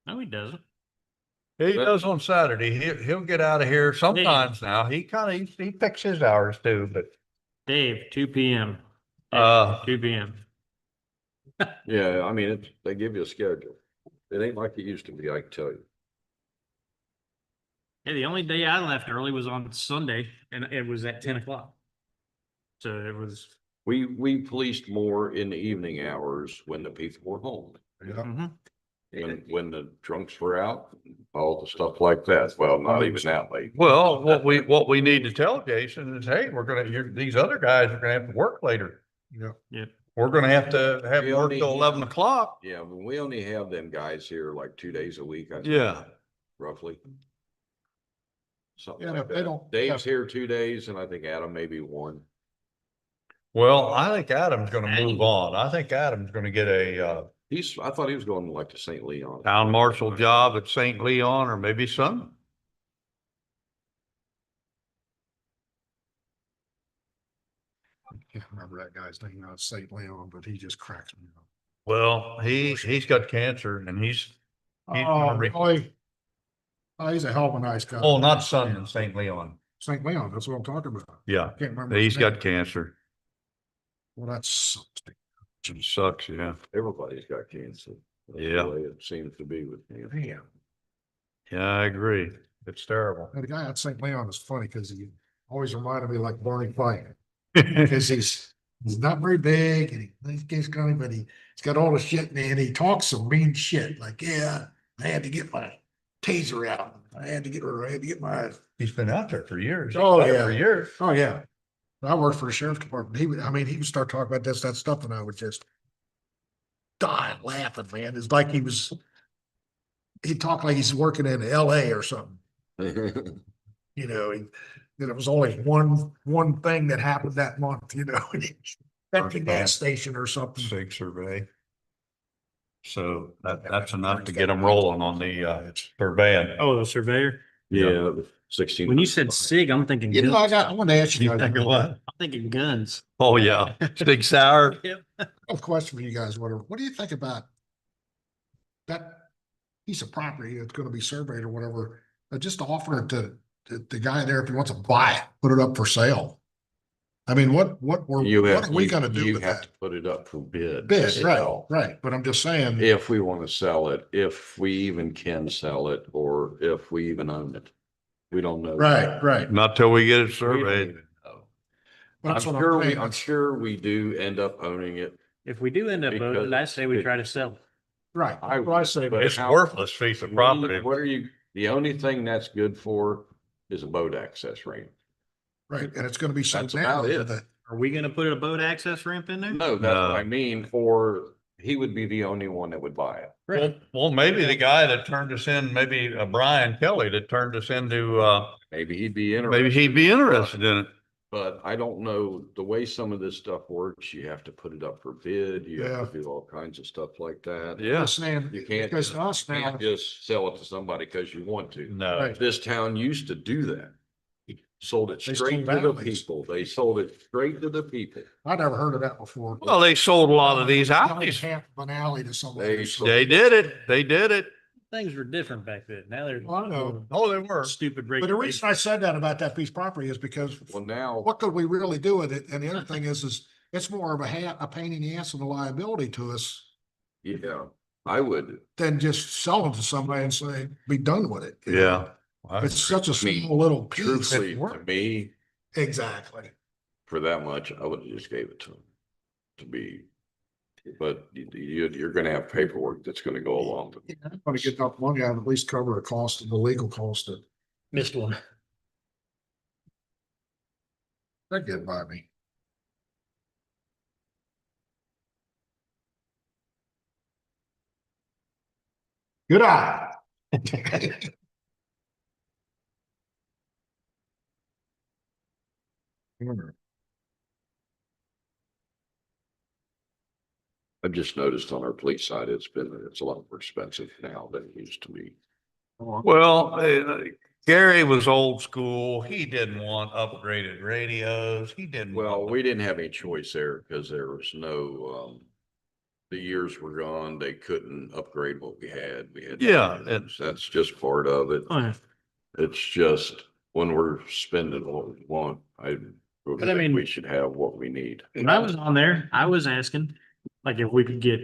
No, he doesn't. He does on Saturday. He'll get out of here sometimes now. He picks his hours too, but. Dave, 2 p.m. Uh, 2 p.m. Yeah, I mean, they give you a schedule. It ain't like it used to be, I can tell you. Yeah, the only day I left early was on Sunday and it was at 10 o'clock. So it was, We policed more in the evening hours when the people were home. Yeah. mhm. When the drunks were out, all the stuff like that. Well, not even that late. well, what we need to tell Jason is, hey, these other guys are gonna have to work later. Yeah. Yep. We're gonna have to have We work only till have- 11 o'clock. Yeah, when we only have them guys here like 2 days a week. I think, Yeah. Roughly. Something Yeah, like if they that. don't- Dave's here 2 days and I think Adam maybe 1. Well, I think Adam's gonna move on. I think Adam's gonna get a, I thought he was going like to St. Leon. town marshal job at St. Leon or maybe some. Can't remember that guy's name out of St. Leon, but he just cracks me up. Well, he's got cancer and he's Oh, gonna really? Oh, he's a hell of a nice guy. oh, not son in St. Leon. St. Leon, that's what I'm talking about. Yeah, Can't remember. his he's name. got cancer. Well, that sucks. It sucks, yeah. Everybody's got cancer. That's the Yeah. way it seems to be with me. Damn. Yeah, I agree. It's terrible. The guy at St. Leon is funny because he always reminded me like Barney Fife. Because he's not very big and he's kind of, but he's got all the shit and he talks some mean shit. Like, yeah, I had to get my taser out. I had to get my. He's been out there for years. Oh, He's been yeah. For years. Oh, yeah. When I worked for the sheriff's department. He would start talking about that stuff and I would just die laughing, man. It's like he'd talk like he's working in LA or something. You know, and it was only one thing that happened that month, you know, at the gas station or something. Sig survey. So that's enough to get them rolling on the per van. Oh, the surveyor. Yeah, 16. When you said SIG, I'm thinking You know, guns. I want to ask you You guys think of what? I'm thinking guns. Oh, yeah. Big Sour. a question for you guys. What do you think about that piece of property that's going to be surveyed or whatever? Just offer it to the guy there if he wants to buy it, put it up for sale. I mean, what are we going to do You with have that? to put it up for bid. Bid, right, Sell. right. But I'm just saying, If we want to sell it, if we even can sell it, or if we even own it. We don't know. right. Not till we get it We don't surveyed. even know. But I'm that's what I'm sure saying. I'm sure we do end up owning it. If we do end up Because voting, I say we it- try to sell it. Right. I- That's what I say. but It's how- worthless piece of property. What are you, the only thing that's good for is a boat access ramp. Right. And it's going to be sold That's down about to it. the, Are we gonna put a boat access ramp in there? No, that's what No. I mean, he would be the only one that would buy it. Well, maybe the guy that turned us in, maybe Brian Kelly that turned us into, Maybe he'd be interested. maybe he'd be interested in it. But I don't know, the way some of this stuff works, you have to put it up for bid, you have to do all kinds of stuff like that. Yeah. just saying, You can't, because just- to us you now, can't just sell it to somebody because you want to. No. Right. This town used to do that. Sold it They straight sold to the alleys. people. They sold it straight to the people. I never heard of that before. Well, they sold a lot of these alleys. Half of an alley to somebody. They- They did it. They did it. Things were different back then. Now they're Well, I know. Oh, they were. stupid But the reason regulations. I said that about that piece of property is because Well, now, what could we really do with it? And the other thing is it's more of a pain in the ass and a liability to us yeah, I would, than just sell it to somebody and say, be done with it. you know? Yeah. It's such a Me, small little piece. truthfully, to me, Exactly. for that much, I would have just gave it to them. To be, but you're gonna have paperwork that's gonna go along with it. I'm gonna get enough money out of at least cover the cost of the legal cost of Missed one. that get by me. Good eye. I've just noticed on our police side, it's a lot more expensive now than it used to be. Well, Gary was old school. He didn't want upgraded radios. He didn't. Well, want we didn't have any choice there because there was no, the years were gone. They couldn't upgrade what we had. We had. Yeah, it's- That's just part of it. Oh, yeah. It's just when we're spending what we want, I But I think mean- we should have what we need. When I was on there, I was asking, like, if we could get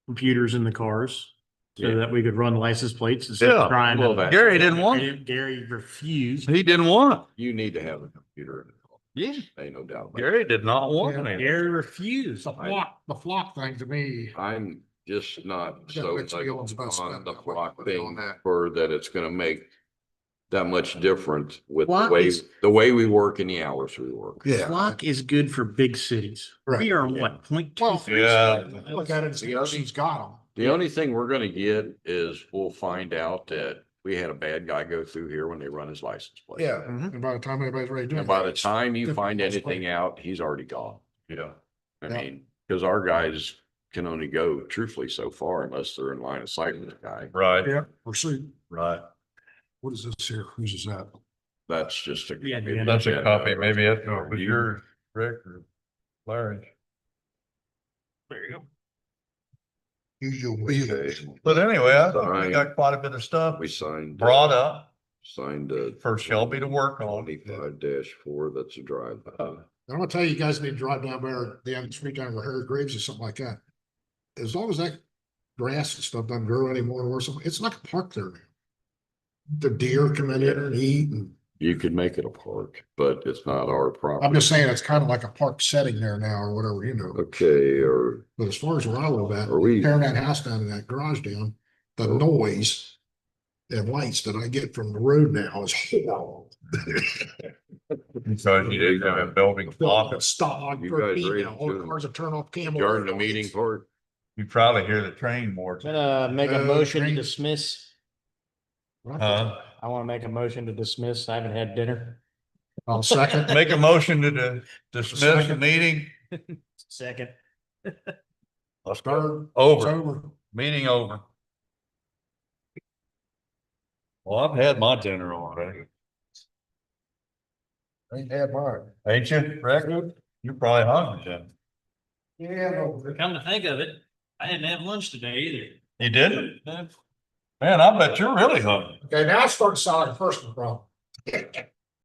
computers in the cars so Yeah. that we could run license plates instead Yeah, of trying well, to. that- Gary didn't want it. Gary refused. He didn't want it. You need to have a computer in the car. Yeah. Ain't no doubt about it. Gary did not want Yeah. it. Gary refused. The flock thing to me, I'm just not Yeah, so mixed like feelings about on spending the that much block money on thing that. for that it's gonna make that much different with Block is- the way we work and the hours we work. yeah. Block is good for big cities. Right. We are Yeah. what, 0.2? Well, Yeah. Look at it, and see, she's got them. The only thing we're gonna get is we'll find out that we had a bad guy go through here when they run his license plate. Yeah, and by the time anybody's ready to do it. And by the time you find Different anything out, he's already gone. Yeah. I Yeah. mean, because our guys can only go truthfully so far unless they're in line of sight with the guy. Right. Yeah, pursuit. Right. What is this here? Whose is that? That's just a. Yeah, yeah. That's a copy. Maybe it was You- yours. Rick or Larry. There you go. Use your wheel. Okay. But anyway, I thought we got quite a bit of stuff We signed. brought up Signed for Shelby to work on. 25-4, that's a drive. I'm gonna tell you, you guys need to drive down there, the end of the street down where Harry Graves or something like that. As long as that grass and stuff doesn't grow anymore or something, it's like a park there. The deer come in there and eat, and You could make it a park, but it's not our property. I'm just saying it's kind of like a park setting there now or whatever, you know. Okay, or But as far as where I live at, Are we- tearing that house down and that garage down, the noise and lights that I get from the road now is horrible. Because you didn't have a building block. Stop, You for guys ready female, all the to cars that turn off camera. during the meeting part, You probably hear the train more. Make a motion to train- dismiss. Huh? I want to make a motion to dismiss. I haven't had dinner. I'll second. Make a motion to dismiss the Second. meeting. Second. Let's go. Third, it's Over. over. Meeting over. Well, I've had my dinner already. Ain't had mine. Ain't you, Rick? You're probably hungry, Jim. Yeah, no, Come to think of it, I didn't have lunch today either. You didn't? Man, I bet you're really hungry. okay, now it's starting to sound like a personal problem.